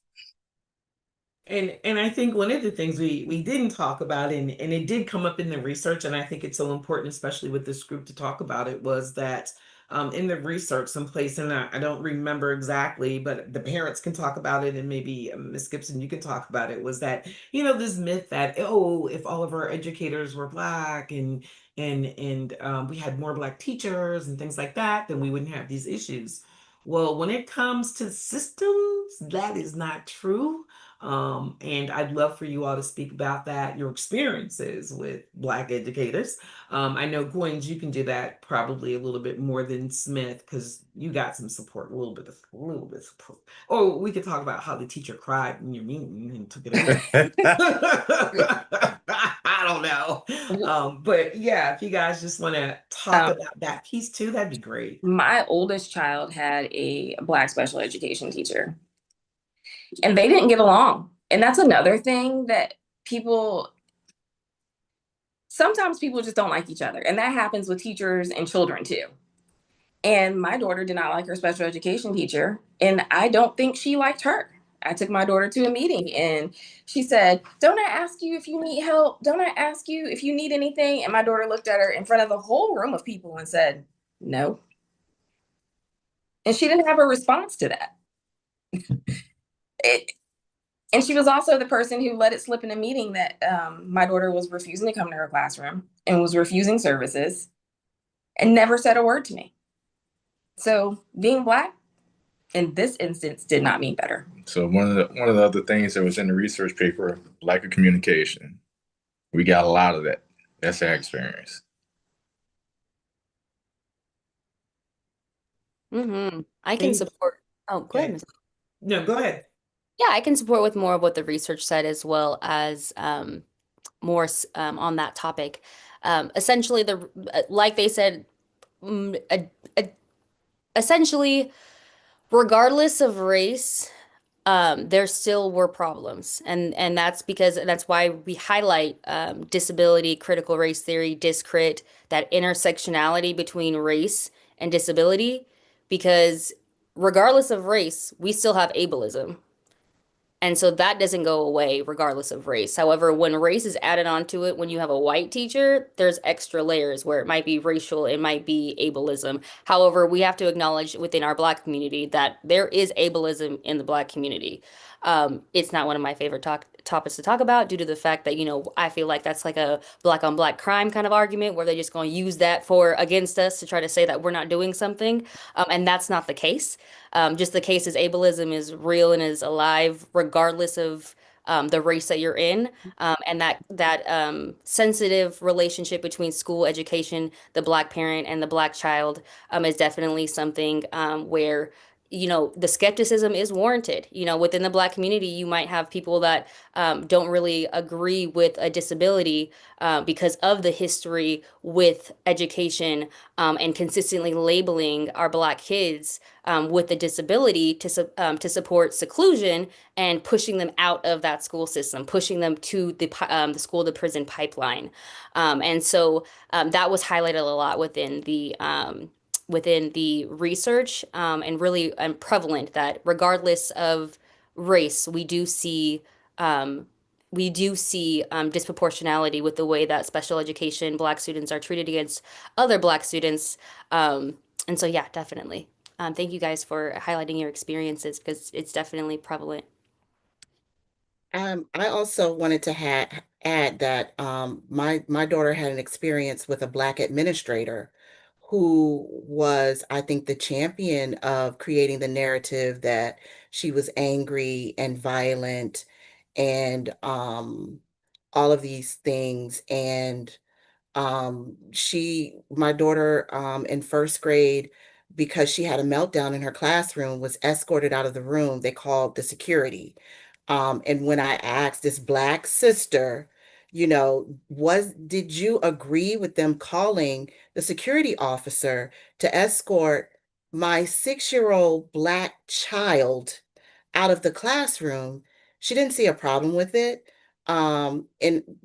And I think one of the things we didn't talk about, and it did come up in the research, and I think it's so important, especially with this group, to talk about it, was that in the research someplace, and I don't remember exactly, but the parents can talk about it, and maybe Ms. Gibson, you can talk about it, was that, this myth that, oh, if all of our educators were Black and we had more Black teachers and things like that, then we wouldn't have these issues. Well, when it comes to systems, that is not true. And I'd love for you all to speak about that, your experiences with Black educators. I know, Gwen, you can do that probably a little bit more than Smith because you got some support, a little bit of support. Or we could talk about how the teacher cried in your meeting and took it away. I don't know. But yeah, if you guys just want to talk about that piece too, that'd be great.
my oldest child had a Black special education teacher, and they didn't get along. And that's another thing that sometimes people just don't like each other. And that happens with teachers and children too. And my daughter did not like her special education teacher, and I don't think she liked her. I took my daughter to a meeting and she said, "Don't I ask you if you need help? Don't I ask you if you need anything?" And my daughter looked at her in front of the whole room of people and said, "No." And she didn't have a response to that. And she was also the person who let it slip in a meeting that my daughter was refusing to come to her classroom and was refusing services and never said a word to me. So being Black in this instance did not mean better.
So one of the other things that was in the research paper, lack of communication. We got a lot of that. That's our experience.
I can support. Oh, go ahead, Ms.
No, go ahead.
Yeah, I can support with more of what the research said as well as more on that topic. Essentially, like they said, mm, essentially, regardless of race, there still were problems, and that's why we highlight disability, critical race theory, discrit, that intersectionality between race and disability, because regardless of race, we still have ableism. And so that doesn't go away regardless of race. However, when race is added onto it, when you have a white teacher, there's extra layers where it might be racial, it might be ableism. However, we have to acknowledge within our Black community that there is ableism in the Black community. It's not one of my favorite topics to talk about due to the fact that, I feel like that's like a Black on Black crime kind of argument where they're just going to use that against us to try to say that we're not doing something. And that's not the case. Just the case is ableism is real and is alive regardless of the race that you're in, and that sensitive relationship between school education, the Black parent, and the Black child is definitely something where the skepticism is warranted. Within the Black community, you might have people that don't really agree with a disability because of the history with education and consistently labeling our Black kids with a disability to support seclusion and pushing them out of that school system, pushing them to the school to prison pipeline. And so that was highlighted a lot within the research and really prevalent that regardless of race, we do see disproportionality with the way that special education Black students are treated against other Black students. And so, yeah, definitely. Thank you guys for highlighting your experiences because it's definitely prevalent.
I also wanted to add that my daughter had an experience with a Black administrator who was, I think, the champion of creating the narrative that she was angry and violent and all of these things. And my daughter, in first grade, because she had a meltdown in her classroom, was escorted out of the room. They called the security. And when I asked this Black sister, did you agree with them calling the security officer to escort my 6-year-old Black child out of the classroom, she didn't see a problem with it. And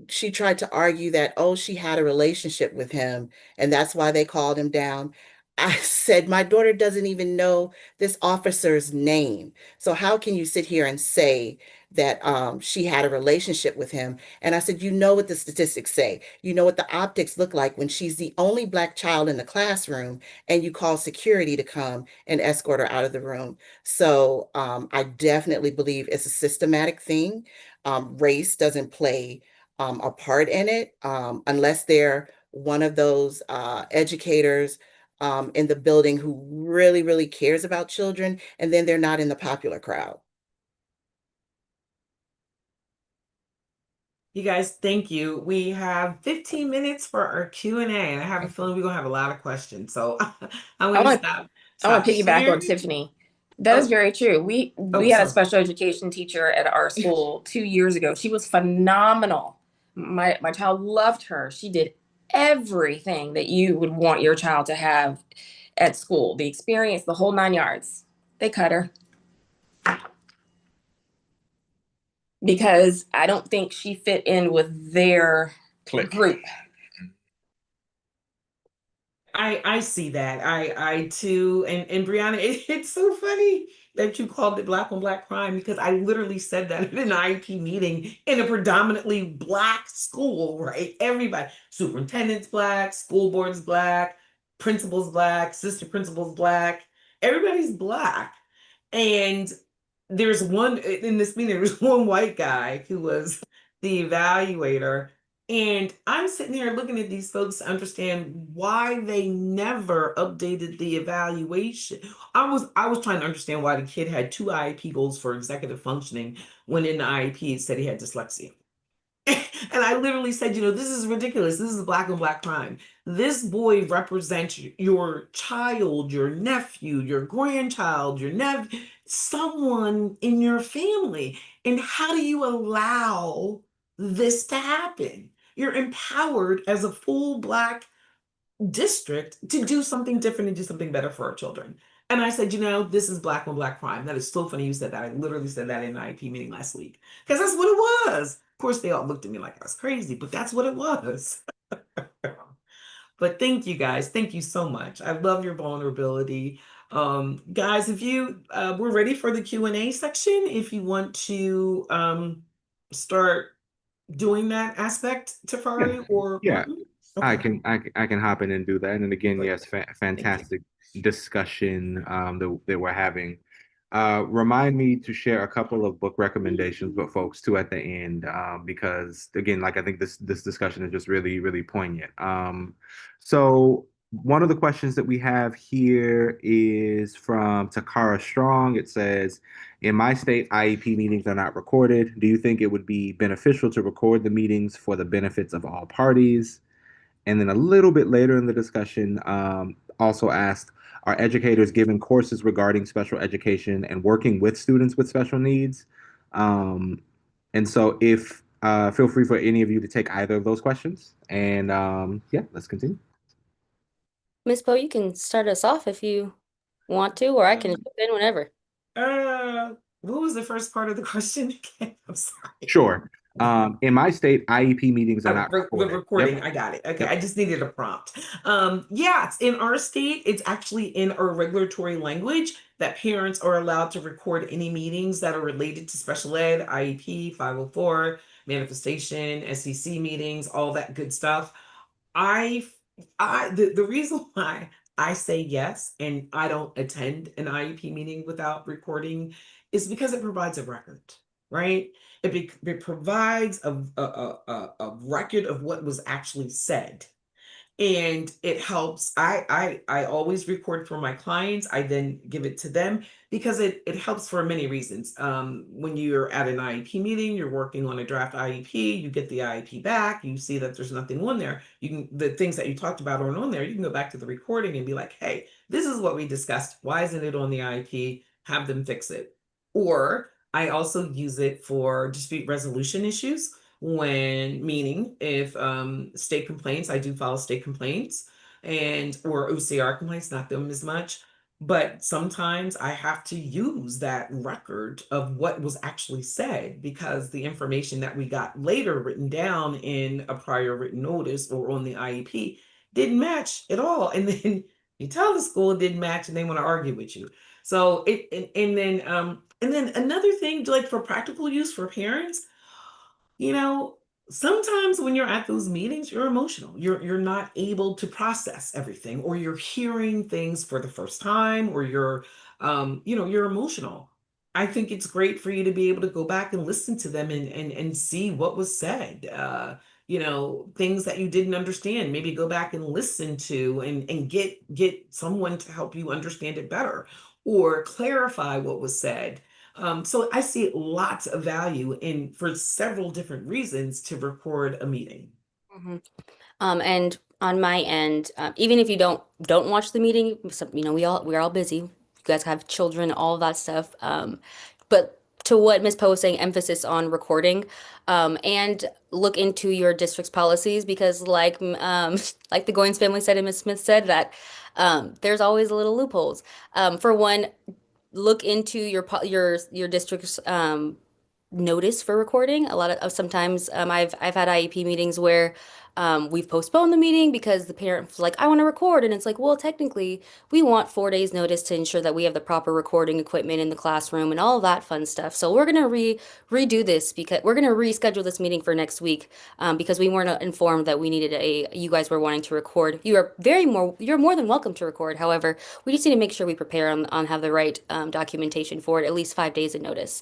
she tried to argue that, oh, she had a relationship with him, and that's why they called him down. I said, my daughter doesn't even know this officer's name. So how can you sit here and say that she had a relationship with him? And I said, you know what the statistics say. You know what the optics look like when she's the only Black child in the classroom and you call security to come and escort her out of the room. So I definitely believe it's a systematic thing. Race doesn't play a part in it unless they're one of those educators in the building who really, really cares about children, and then they're not in the popular crowd.
You guys, thank you. We have 15 minutes for our Q&A, and I have a feeling we're gonna have a lot of questions. So I'm
I
gonna
want
stop
I want to piggyback on
sharing.
Tiffany. That is
Oh,
very true. We
oh,
had a
sorry.
special education teacher at our school 2 years ago. She was phenomenal. My child loved her. She did everything that you would want your child to have at school. The experience, the whole 9 yards. They cut her because I don't think she fit in with their group.
I see that. I too, and Brianna, it's so funny that you called it Black on Black crime, because I literally said that at an IEP meeting in a predominantly Black school, right? Everybody, superintendent's Black, school board's Black, principal's Black, sister principal's Black, everybody's Black. And there's one in this meeting, there was one white guy who was the evaluator. And I'm sitting here looking at these folks to understand why they never updated the evaluation. I was trying to understand why the kid had 2 IEP goals for executive functioning when in the IEP it said he had dyslexia. And I literally said, this is ridiculous. This is Black on Black crime. This boy represents your child, your nephew, your grandchild, your nephew, someone in your family. And how do you allow this to happen? You're empowered as a full Black district to do something different and do something better for our children. And I said, this is Black on Black crime. That is so funny you said that. I literally said that in an IEP meeting last week, because that's what it was. Of course, they all looked at me like I was crazy, but that's what it was. But thank you guys. Thank you so much. I love your vulnerability. Guys, if you we're ready for the Q&A section. If you want to start doing that aspect, Tafari or
Yeah.
Martin.
I
Okay.
can hop in and do that. And again, yes,
Thank you.
fantastic discussion that we're having. Remind me to share a couple of book recommendations with folks too at the end, because again, like I think this discussion is just really, really poignant. So one of the questions that we have here is from Takara Strong. It says, in my state, IEP meetings are not recorded. Do you think it would be beneficial to record the meetings for the benefits of all parties? And then a little bit later in the discussion, also asked, are educators given courses regarding special education and working with students with special needs? And so if feel free for any of you to take either of those questions. And yeah, let's continue.
Ms. Poe, you can start us off if you want to, or I can jump in whenever.
What was the first part of the question again? I'm sorry.
Sure. In my state, IEP meetings are not
The
recorded.
recording,
Yep.
I got it. Okay,
Yep.
I just needed a prompt. Yeah, it's in our state, it's actually in our regulatory language that parents are allowed to record any meetings that are related to special ed, IEP, 504, manifestation, SEC meetings, all that good stuff. I the reason why I say yes and I don't attend an IEP meeting without recording is because it provides a record, right? It provides a record of what was actually said. And it helps. I always record for my clients. I then give it to them because it helps for many reasons. When you're at an IEP meeting, you're working on a draft IEP, you get the IEP back, you see that there's nothing on there. The things that you talked about aren't on there. You can go back to the recording and be like, hey, this is what we discussed. Why isn't it on the IEP? Have them fix it. Or I also use it for dispute resolution issues, when meaning if state complaints, I do file state complaints, and or OCR complaints, not them as much. But sometimes I have to use that record of what was actually said because the information that we got later written down in a prior written notice or on the IEP didn't match at all. And then you tell the school it didn't match and they want to argue with you. So and then another thing, like for practical use for parents, you know, sometimes when you're at those meetings, you're emotional. You're not able to process everything, or you're hearing things for the first time, or you're emotional. I think it's great for you to be able to go back and listen to them and see what was said. Things that you didn't understand, maybe go back and listen to and get someone to help you understand it better or clarify what was said. So I see lots of value in for several different reasons to record a meeting.
Mhm. And on my end, even if you don't watch the meeting, we're all busy. You guys have children, all of that stuff. But to what Ms. Poe was saying, emphasis on recording, and look into your district's policies because, like the Goins family said and Ms. Smith said that there's always little loopholes. For one, look into your district's notice for recording. A lot of sometimes I've had IEP meetings where we've postponed the meeting because the parent's like, I want to record, and it's like, well, technically, we want 4 days notice to ensure that we have the proper recording equipment in the classroom and all of that fun stuff. So we're gonna redo this because we're gonna reschedule this meeting for next week because we weren't informed that we needed you guys were wanting to record. You're more than welcome to record. However, we just need to make sure we prepare on have the right documentation for it, at least 5 days of notice.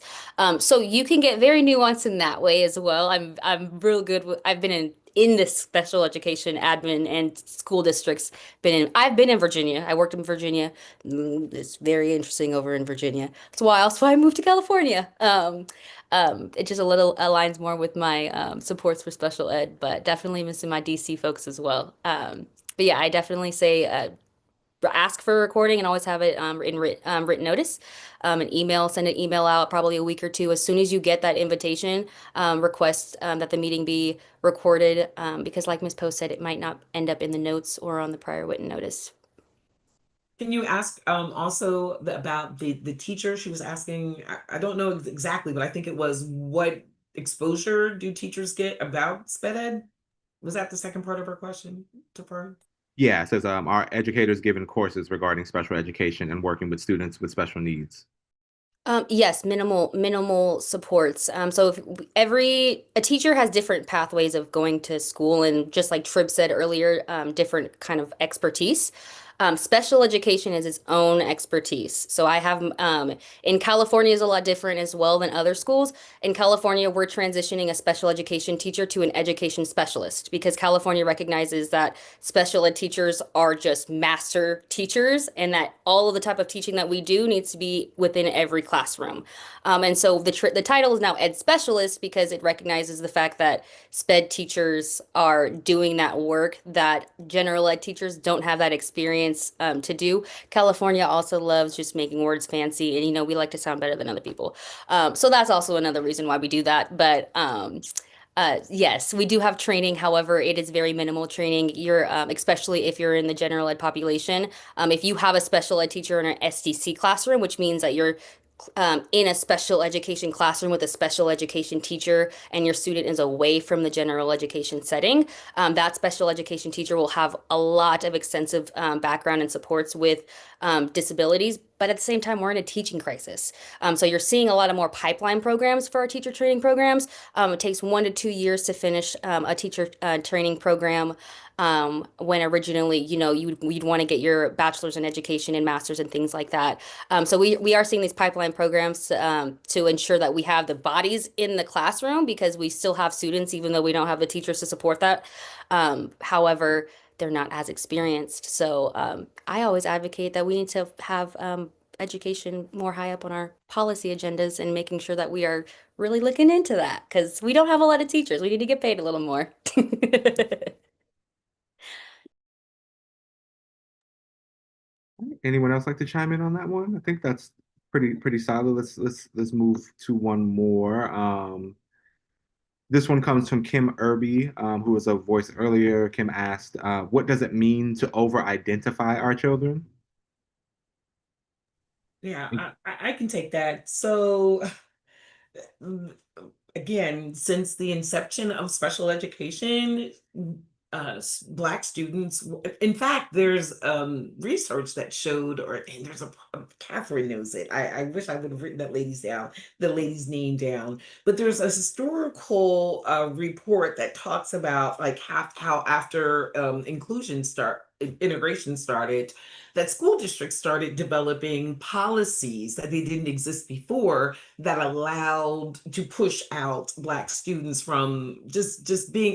So you can get very nuanced in that way as well. I'm real good with I've been in this special education admin and school districts. I've been in Virginia. I worked in Virginia. It's very interesting over in Virginia. That's why I moved to California. It just a little aligns more with my supports for special ed, but definitely missing my DC folks as well. But yeah, I definitely say ask for a recording and always have it written notice. Send an email out probably a week or two as soon as you get that invitation. Request that the meeting be recorded because, like Ms. Post said, it might not end up in the notes or on the prior written notice.
Can you ask also about the teacher? She was asking, I don't know exactly, but I think it was what exposure do teachers get about sped ed? Was that the second part of her question to her?
Yeah, it says are educators given courses regarding special education and working with students with special needs?
Yes, minimal supports. So if a teacher has different pathways of going to school, and just like Trib said earlier, different kind of expertise. Special education is its own expertise. So I have in California is a lot different as well than other schools. In California, we're transitioning a special education teacher to an education specialist because California recognizes that special ed teachers are just master teachers and that all of the type of teaching that we do needs to be within every classroom. And so the title is now ed specialist because it recognizes the fact that sped teachers are doing that work that general ed teachers don't have that experience to do. California also loves just making words fancy, and we like to sound better than other people. So that's also another reason why we do that. But yes, we do have training. However, it is very minimal training. Especially if you're in the general ed population. If you have a special ed teacher in an SDC classroom, which means that you're in a special education classroom with a special education teacher and your student is away from the general education setting, that special education teacher will have a lot of extensive background and supports with disabilities. But at the same time, we're in a teaching crisis. So you're seeing a lot of more pipeline programs for our teacher training programs. It takes 1 to 2 years to finish a teacher training program. When originally, you'd want to get your bachelor's in education and master's and things like that. So we are seeing these pipeline programs to ensure that we have the bodies in the classroom because we still have students, even though we don't have the teachers to support that. However, they're not as experienced. So I always advocate that we need to have education more high up on our policy agendas and making sure that we are really looking into that because we don't have a lot of teachers. We need to get paid a little more.
Anyone else like to chime in on that one? I think that's pretty solid. Let's move to one more. This one comes from Kim Irby, who was a voice earlier. Kim asked, "What does it mean to over-identify our children?"
Yeah, I can take that. So again, since the inception of special education, Black students, in fact, there's research that showed, and there's Catherine knows it. I wish I would have written the lady's name down, but there's a historical report that talks about like how after integration started, that school districts started developing policies that they didn't exist before that allowed to push out Black students from just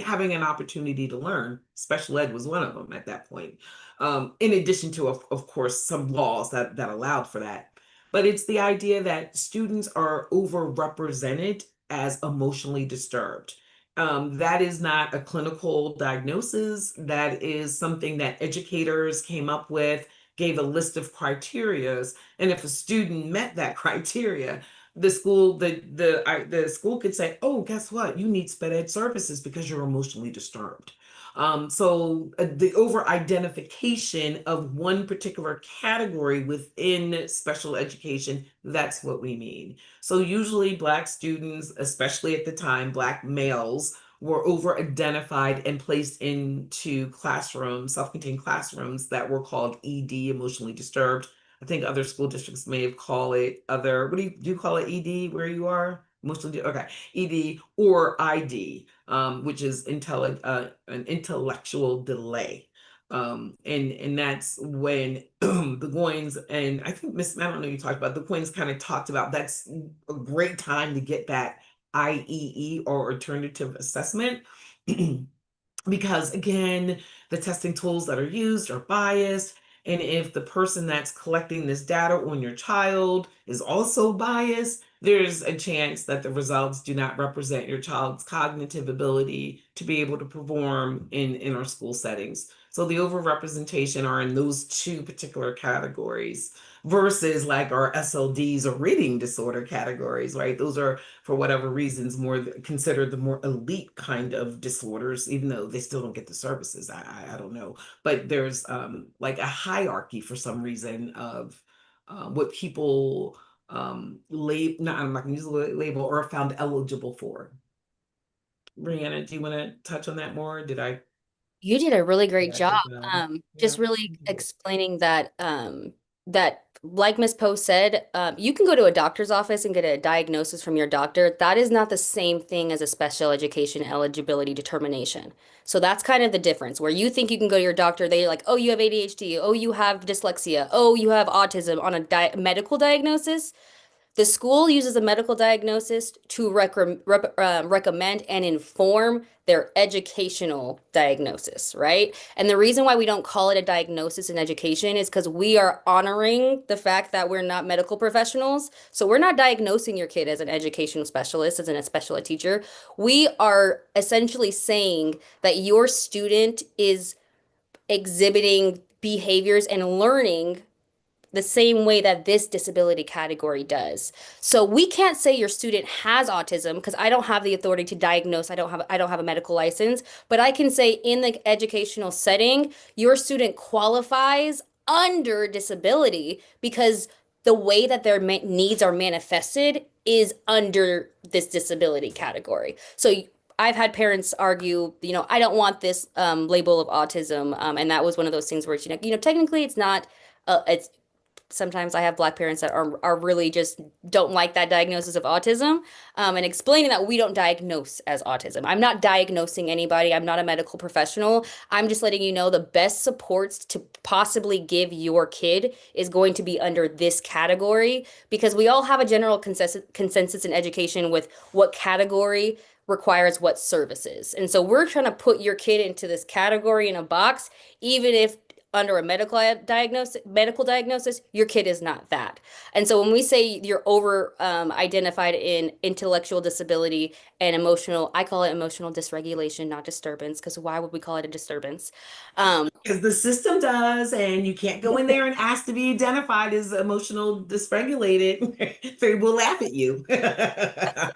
having an opportunity to learn. Special ed was one of them at that point. In addition to, of course, some laws that allowed for that. But it's the idea that students are overrepresented as emotionally disturbed. That is not a clinical diagnosis. That is something that educators came up with, gave a list of criterias, and if a student met that criteria, the school could say, "Oh, guess what? You need sped ed services because you're emotionally disturbed." So the over identification of one particular category within special education, that's what we mean. So usually Black students, especially at the time, Black males, were over identified and placed into classrooms, self-contained classrooms that were called ED, emotionally disturbed. I think other school districts may have called it other, what do you call it, ED where you are? Okay, ED or ID, which is an intellectual delay. And that's when the Goins, and I think I don't know, you talked about, the Goins kind of talked about that's a great time to get that IEE or alternative assessment. Because again, the testing tools that are used are biased. And if the person that's collecting this data on your child is also biased, there's a chance that the results do not represent your child's cognitive ability to be able to perform in our school settings. So the overrepresentation are in those two particular categories versus like our SLDs or reading disorder categories, right? Those are, for whatever reasons, more considered the more elite kind of disorders, even though they still don't get the services. I don't know, but there's like a hierarchy for some reason of what people I'm not gonna use the label, or found eligible for. Brianna, do you want to touch on that more?
You did a really great
I
job.
take that? Yeah.
Just really explaining that that like Miss Poe said, you can go to a doctor's office and get a diagnosis from your doctor. That is not the same thing as a special education eligibility determination. So that's kind of the difference. Where you think you can go to your doctor, they're like, "Oh, you have ADHD. Oh, you have dyslexia. Oh, you have autism," on a medical diagnosis. The school uses a medical diagnosis to recommend and inform their educational diagnosis, right? And the reason why we don't call it a diagnosis in education is because we are honoring the fact that we're not medical professionals. So we're not diagnosing your kid as an educational specialist, as a special ed teacher. We are essentially saying that your student is exhibiting behaviors and learning the same way that this disability category does. So we can't say your student has autism because I don't have the authority to diagnose. I don't have a medical license, but I can say in the educational setting, your student qualifies under disability because the way that their needs are manifested is under this disability category. So I've had parents argue, I don't want this label of autism, and that was one of those things where technically it's not. It's Sometimes I have Black parents that are really just don't like that diagnosis of autism, and explaining that we don't diagnose as autism. I'm not diagnosing anybody. I'm not a medical professional. I'm just letting you know the best supports to possibly give your kid is going to be under this category because we all have a general consensus in education with what category requires what services. And so we're trying to put your kid into this category in a box, even if under a medical diagnosis, your kid is not that. And so when we say you're over identified in intellectual disability and I call it emotional dysregulation, not disturbance, because why would we call it a disturbance?
Because the system does, and you can't go in there and ask to be identified as emotional dysregulated. They will laugh at you.
And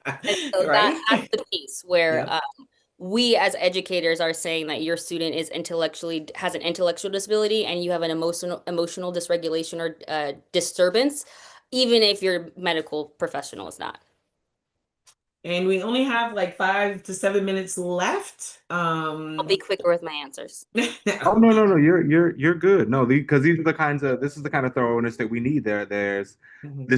so
Right?
that's the piece where
Yeah.
we as educators are saying that your student has an intellectual disability and you have an emotional dysregulation or disturbance. even if your medical professional is not.
And we only have like 5 to 7 minutes left.
I'll be quicker with my answers.
Oh no, you're good. No, because these are the kinds of this is the kind of thoroughness that we need. This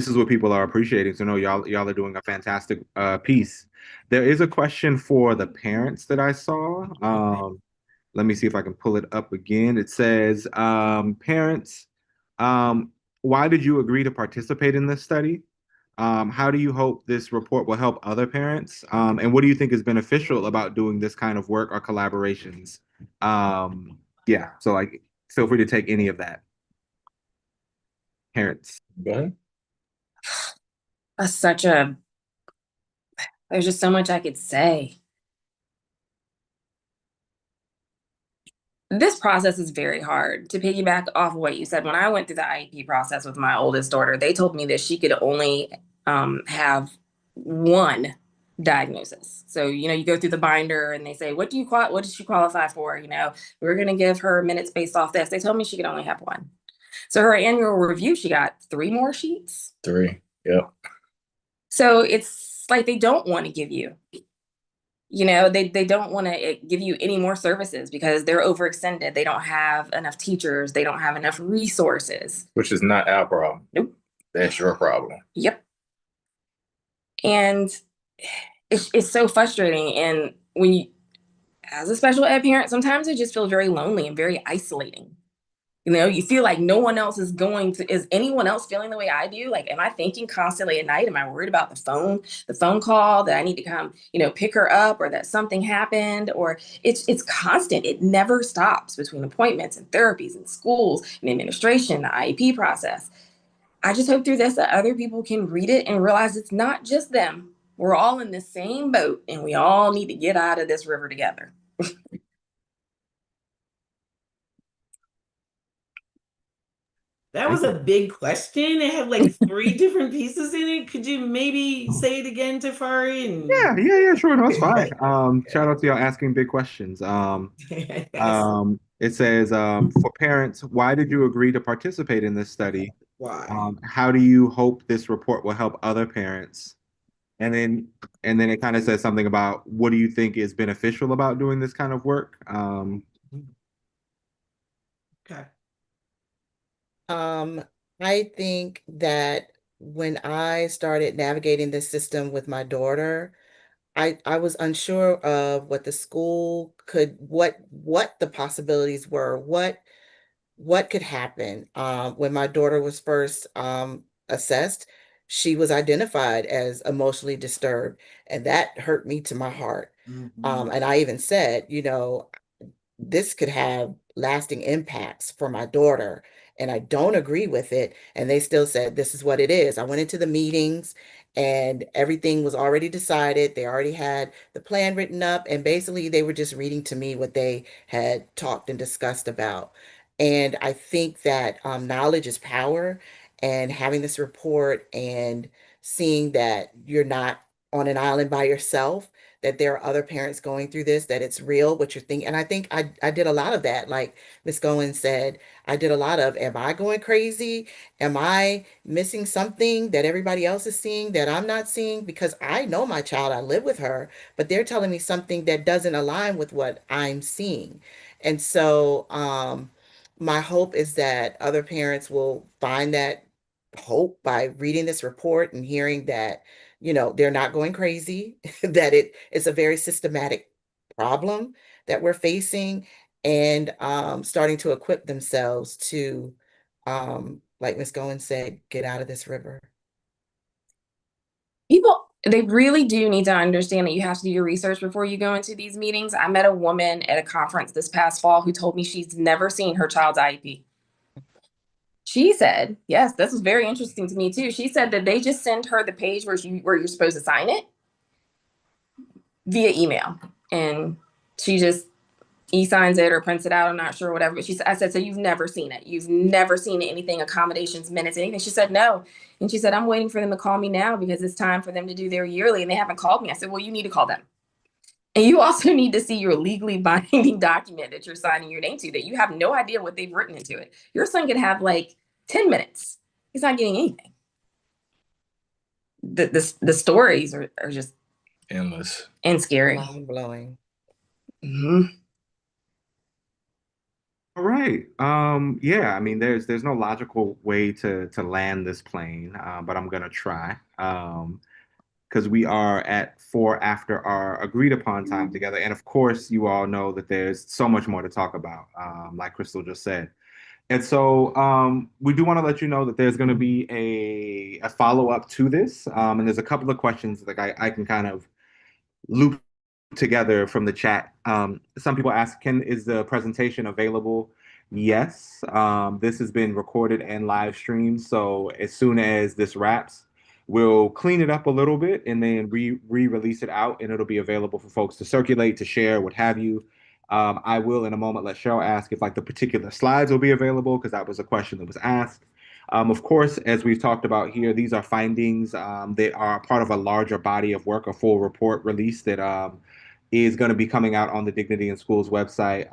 is what people are appreciating. So no, y'all are doing a fantastic piece. There is a question for the parents that I saw. Let me see if I can pull it up again. It says, parents, why did you agree to participate in this study? How do you hope this report will help other parents? And what do you think is beneficial about doing this kind of work or collaborations? Yeah, so like, feel free to take any of that. Parents.
Go ahead.
There's just so much I could say. This process is very hard. To piggyback off of what you said, when I went through the IEP process with my oldest daughter, they told me that she could only have one diagnosis. So, you go through the binder and they say, what does she qualify for? We're going to give her minutes based off this. They told me she could only have one. So her annual review, she got 3 more sheets.
3. Yep.
So it's like they don't want to give you. They don't want to give you any more services because they're overextended. They don't have enough teachers. They don't have enough resources.
Which is not our problem.
Nope.
That's your problem.
Yep. And it's so frustrating. And when you, as a special ed parent, sometimes it just feels very lonely and very isolating. You feel like no one else is anyone else feeling the way I do? Like, am I thinking constantly at night? Am I worried about the phone call that I need to come, pick her up, or that something happened? Or it's constant. It never stops between appointments and therapies and schools and administration, the IEP process. I just hope through this that other people can read it and realize it's not just them. We're all in the same boat and we all need to get out of this river together.
That was a big question. It had like 3 different pieces in it. Could you maybe say it again, Tafari?
Yeah, sure. No, it's fine. Shout out to y'all asking big questions.
Yes.
It says, for parents, why did you agree to participate in this study?
Why?
How do you hope this report will help other parents? And then it kind of says something about what do you think is beneficial about doing this kind of work?
Okay.
I think that when I started navigating this system with my daughter, I was unsure of what the school what the possibilities were, what could happen. When my daughter was first assessed, she was identified as emotionally disturbed, and that hurt me to my heart. And I even said, this could have lasting impacts for my daughter, and I don't agree with it. And they still said, this is what it is. I went into the meetings and everything was already decided. They already had the plan written up, and basically they were just reading to me what they had talked and discussed about. And I think that knowledge is power, and having this report and seeing that you're not on an island by yourself, that there are other parents going through this, that it's real what you're thinking. And I think I did a lot of that. Like Ms. Goins said, I did a lot of, am I going crazy? Am I missing something that everybody else is seeing that I'm not seeing? Because I know my child, I live with her, but they're telling me something that doesn't align with what I'm seeing. And so my hope is that other parents will find that hope by reading this report and hearing that they're not going crazy, that it's a very systematic problem that we're facing, and starting to equip themselves to, like Ms. Goins said, get out of this river.
They really do need to understand that you have to do your research before you go into these meetings. I met a woman at a conference this past fall who told me she's never seen her child's IEP. She said, yes, this was very interesting to me too. She said that they just send her the page where you're supposed to sign it via email. And she just e-signs it or prints it out. I'm not sure, whatever. But I said, so you've never seen it. You've never seen anything, accommodations, minutes, anything. She said, no. And she said, I'm waiting for them to call me now because it's time for them to do their yearly and they haven't called me. I said, well, you need to call them. And you also need to see your legally binding document that you're signing your name to, that you have no idea what they've written into it. Your son could have like 10 minutes. He's not getting anything. the stories are just
Endless.
and scary.
Mind blowing.
All right. Yeah, I mean, there's no logical way to land this plane, but I'm gonna try. Because we are at 4 after our agreed upon time together. And of course, you all know that there's so much more to talk about, like Crystal just said. And so we do want to let you know that there's going to be a follow-up to this. And there's a couple of questions that I can kind of loop together from the chat. Some people ask, is the presentation available? Yes. This has been recorded and live streamed. So as soon as this wraps, we'll clean it up a little bit and then re-release it out, and it'll be available for folks to circulate, to share, what have you. I will in a moment let Cheryl ask if like the particular slides will be available, because that was a question that was asked. Of course, as we've talked about here, these are findings that are part of a larger body of work, a full report release that is going to be coming out on the Dignity in Schools website.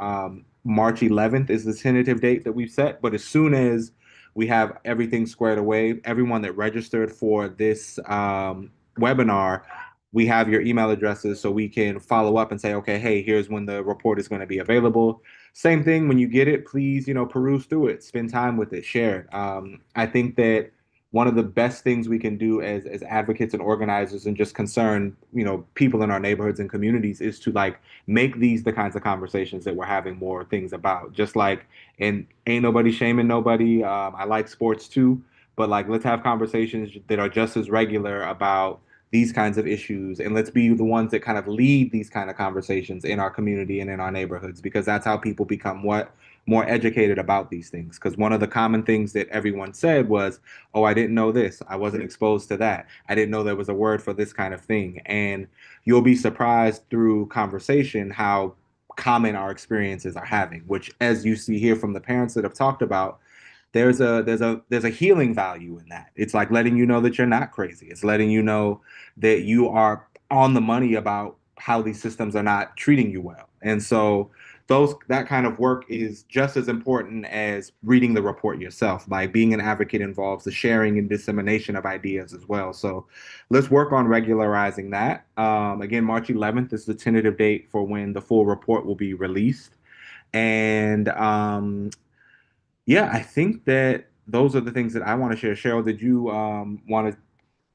March 11th is the tentative date that we've set, but as soon as we have everything squared away, everyone that registered for this webinar, we have your email addresses so we can follow up and say, okay, hey, here's when the report is going to be available. Same thing, when you get it, please, peruse through it, spend time with it, share it. I think that one of the best things we can do as advocates and organizers and just concerned, people in our neighborhoods and communities is to like make these the kinds of conversations that we're having more things about. Just like, and ain't nobody shaming nobody. I like sports too, but like let's have conversations that are just as regular about these kinds of issues, and let's be the ones that kind of lead these kind of conversations in our community and in our neighborhoods, because that's how people become more educated about these things. Because one of the common things that everyone said was, oh, I didn't know this, I wasn't exposed to that, I didn't know there was a word for this kind of thing. And you'll be surprised through conversation how common our experiences are having, which, as you see here from the parents that have talked about, there's a healing value in that. It's like letting you know that you're not crazy. It's letting you know that you are on the money about how these systems are not treating you well. And so that kind of work is just as important as reading the report yourself. Like being an advocate involves the sharing and dissemination of ideas as well. So let's work on regularizing that. Again, March 11th is the tentative date for when the full report will be released. And yeah, I think that those are the things that I want to share. Cheryl, did you want to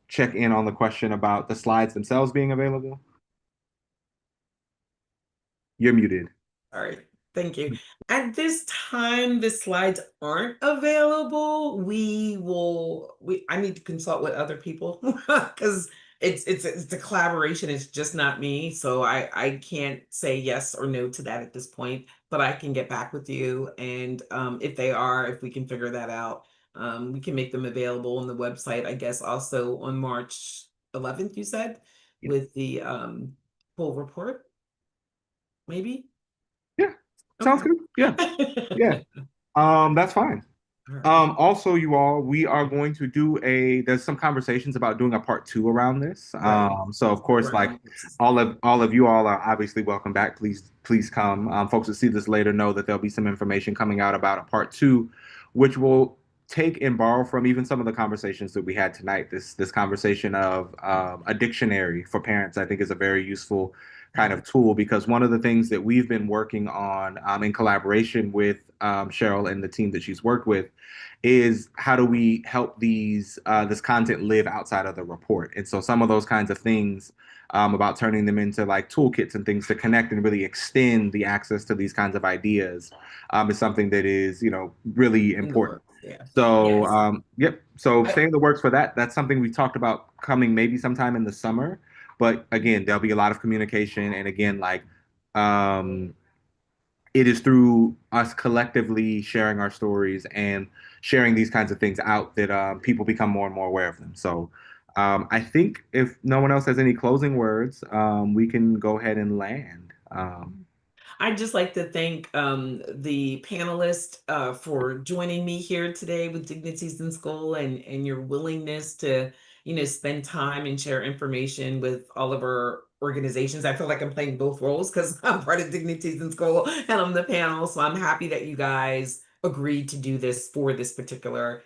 check in on the question about the slides themselves being available? You're muted.
All right, thank you. At this time, the slides aren't available. I need to consult with other people because it's a collaboration. It's just not me. So I can't say yes or no to that at this point, but I can get back with you. And if we can figure that out, we can make them available on the website, I guess, also on March 11th, you said, with the full report, maybe?
Yeah, sounds
Okay.
good. Yeah, yeah. That's fine. Also, you all, we are going to there's some conversations about doing a part 2 around this.
Right.
So of course, like all of you all are obviously welcome back. Please come. Folks that see this later know that there'll be some information coming out about a part 2, which will take and borrow from even some of the conversations that we had tonight. This conversation of a dictionary for parents, I think, is a very useful kind of tool, because one of the things that we've been working on in collaboration with Cheryl and the team that she's worked with is how do we help this content live outside of the report. And so some of those kinds of things about turning them into like toolkits and things to connect and really extend the access to these kinds of ideas is something that is, really important.
Yeah.
So,
Yes.
yep. So stay in the works for that. That's something we talked about coming maybe sometime in the summer. But again, there'll be a lot of communication. And again, like, it is through us collectively sharing our stories and sharing these kinds of things out that people become more and more aware of them. So I think if no one else has any closing words, we can go ahead and land.
I'd just like to thank the panelists for joining me here today with Dignities in School, and your willingness to, spend time and share information with all of our organizations. I feel like I'm playing both roles because I'm part of Dignities in School and I'm the panel. So I'm happy that you guys agreed to do this for this particular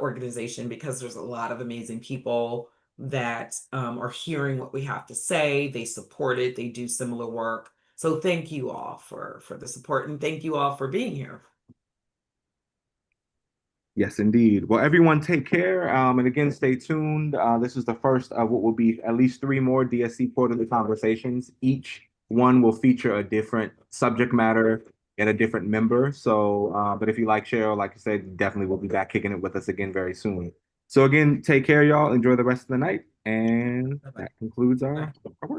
organization, because there's a lot of amazing people that are hearing what we have to say. They support it. They do similar work. So thank you all for the support, and thank you all for being here.
Yes, indeed. Well, everyone take care. And again, stay tuned. This is the first of what will be at least 3 more DSC quarterly conversations. Each one will feature a different subject matter and a different member. So, but if you like Cheryl, like I said, definitely will be back kicking it with us again very soon. So again, take care, y'all. Enjoy the rest of the night. And that concludes our work.